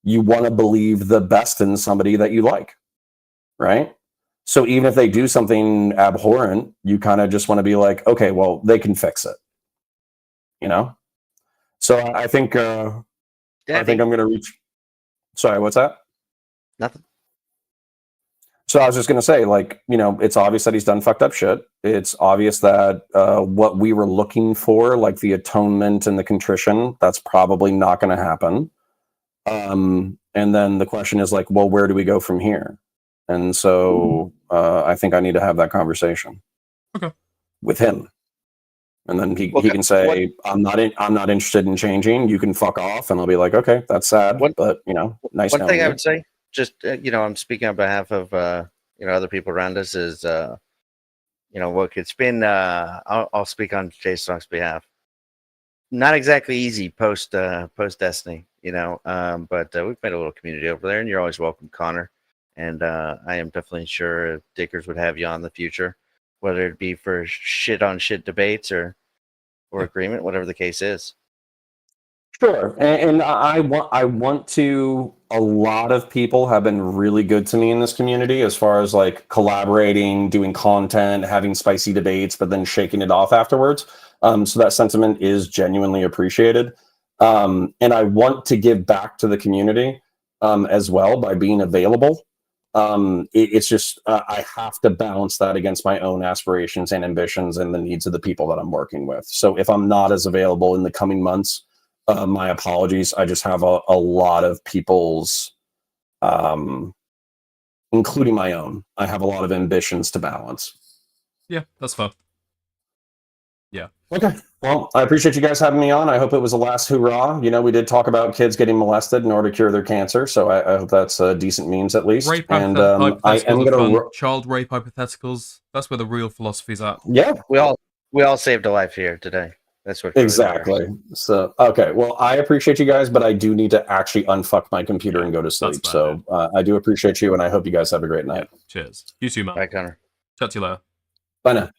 want to believe the best in somebody that you like. Right? So even if they do something abhorrent, you kind of just want to be like, okay, well, they can fix it. So I think I'm going to reach. Sorry, what's that? Nothing. So I was just going to say, like, it's obvious that he's done fucked up shit. It's obvious that what we were looking for, like the atonement and the contrition, that's probably not going to happen. And then the question is like, well, where do we go from here? And so I think I need to have that conversation. Okay. With him. And then he can say, I'm not interested in changing. You can fuck off. And I'll be like, okay, that's sad, but nice. One thing I would say, just I'm speaking on behalf of other people around us, is look, it's been I'll speak on J-Stock's behalf. Not exactly easy post Destiny, but we've made a little community over there, and you're always welcome, Connor. And I am definitely sure Dickers would have you on in the future, whether it be for shit on shit debates or agreement, whatever the case is. Sure, and I want to. A lot of people have been really good to me in this community as far as like collaborating, doing content, having spicy debates, but then shaking it off afterwards. So that sentiment is genuinely appreciated, and I want to give back to the community as well by being available. It's just I have to balance that against my own aspirations and ambitions and the needs of the people that I'm working with. So if I'm not as available in the coming months, my apologies. I just have a lot of people's, including my own. I have a lot of ambitions to balance. Yeah, that's fair. Yeah. Okay. Well, I appreciate you guys having me on. I hope it was a last hoorah. We did talk about kids getting molested in order to cure their cancer, so I hope that's decent memes at least. Rape and I am going to child rape hypotheticals. That's where the real philosophy's at. Yeah, we all saved a life here today. That's what exactly. So okay, well, I appreciate you guys, but I do need to actually unfuck my computer and go to sleep. So I do appreciate you, and I hope you guys have a great night. Yeah. Cheers. You too, man. Bye, Connor. Chat to you later. Bye now.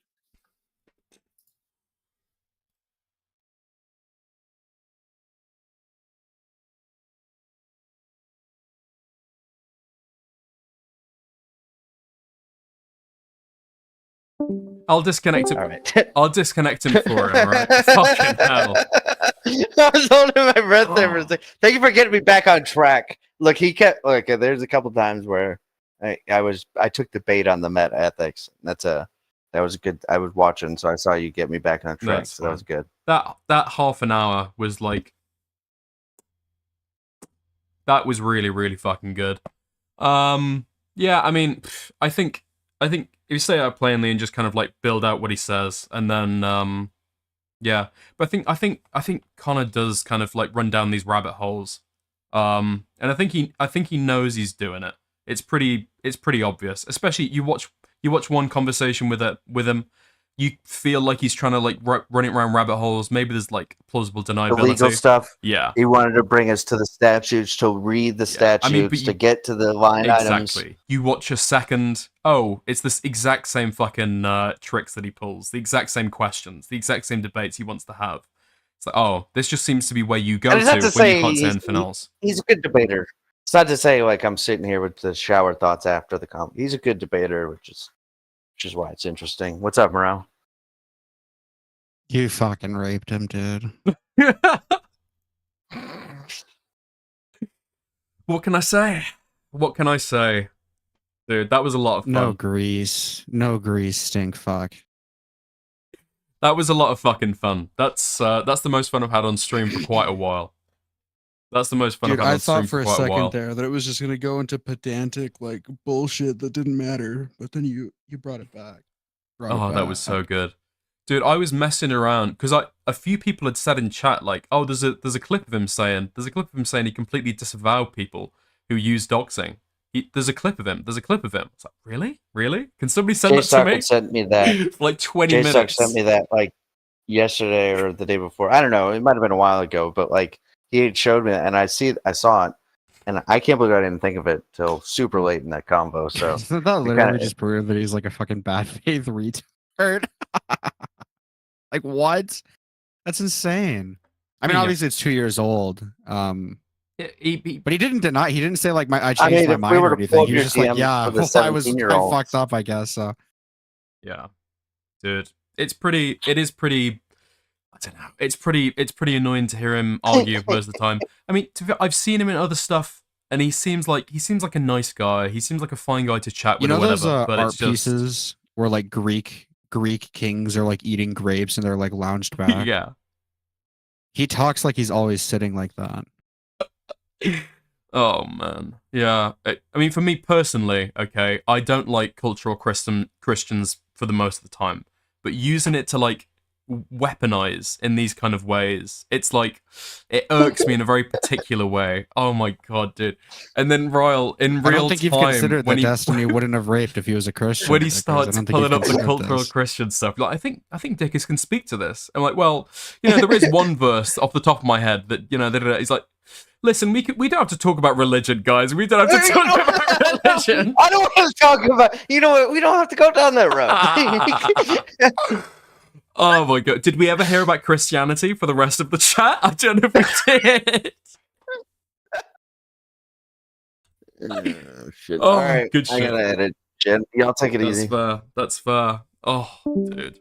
I'll disconnect him. All right. I'll disconnect him for him, right? Fucking hell. I was holding my breath there for a second. Thank you for getting me back on track. Look, there's a couple times where I took the bait on the meta ethics. That was good. I was watching, so I saw you get me back on track. So that was good. That half an hour was like, that was really, really fucking good. Yeah, I mean, I think if you say it plainly and just kind of like build out what he says, and then yeah. But I think Connor does kind of like run down these rabbit holes. And I think he knows he's doing it. It's pretty obvious. Especially you watch one conversation with him, you feel like he's trying to like running around rabbit holes. Maybe there's like plausible deniability. The legal stuff. Yeah. He wanted to bring us to the statutes, to read the statutes, to get to the line items. Exactly. You watch a second. Oh, it's this exact same fucking tricks that he pulls. The exact same questions. The exact same debates he wants to have. It's like, oh, this just seems to be where you go to when you can't say anything else. He's a good debater. It's not to say like I'm sitting here with the shower thoughts after the comp. He's a good debater, which is why it's interesting. What's up, Morale? You fucking raped him, dude. What can I say? Dude, that was a lot of fun. No grease, stink fuck. That was a lot of fucking fun. That's the most fun I've had on stream for quite a while. That's the most fun Dude, I've had I on stream thought for for a quite a while. second there that it was just gonna go into pedantic like bullshit that didn't matter, but then you brought it back. That was so good. Dude, I was messing around because a few people had said in chat like, "Oh, there's a clip of him saying he completely disavowed people who use doxing." There's a clip of him. It's like, really? Can somebody send that to me? Sent me that for like 20 minutes. J-Suck sent me that like yesterday or the day before. I don't know. It might have been a while ago, but like he had showed me, and I saw it, and I can't believe I didn't think of it till super late in that convo. So that literally just proved that he's like a fucking bad faith retard. Like what? That's insane. I mean, obviously it's 2 years old. But he didn't deny. He didn't say like I changed my mind or anything. He was just like, yeah, I fucked up, I guess. So yeah, dude, it is pretty. don't know. It's pretty annoying to hear him argue most of the time. I mean, I've seen him in other stuff, and he seems like a nice guy. He seems like a fine guy to chat with, or whatever. Those but art it's just... pieces where like Greek kings are like eating grapes and they're like lounged back. Yeah. He talks like he's always sitting like that. Oh man, yeah. I mean, for me personally, okay, I don't like cultural Christians for the most of the time, but using it to like weaponize in these kind of ways, it's like it irks me in a very particular way. Oh my god, dude! And then Ryle in real time, I don't think you've considered that Destiny wouldn't have raped if he was a Christian. When he starts pulling up the cultural Christian stuff, like I think Dickus can speak to this. I'm like, well, there is one verse off the top of my head that he's like, listen, we don't have to talk about religion, guys. We don't have to talk about religion. I don't want to talk about. You know what? We don't have to go down that road. Oh my god! Did we ever hear about Christianity for the rest of the chat? I don't know if we did. Oh, shit. Oh, all right, good shit. I gotta edit. Jen, y'all take it easy. That's fair. Oh, dude.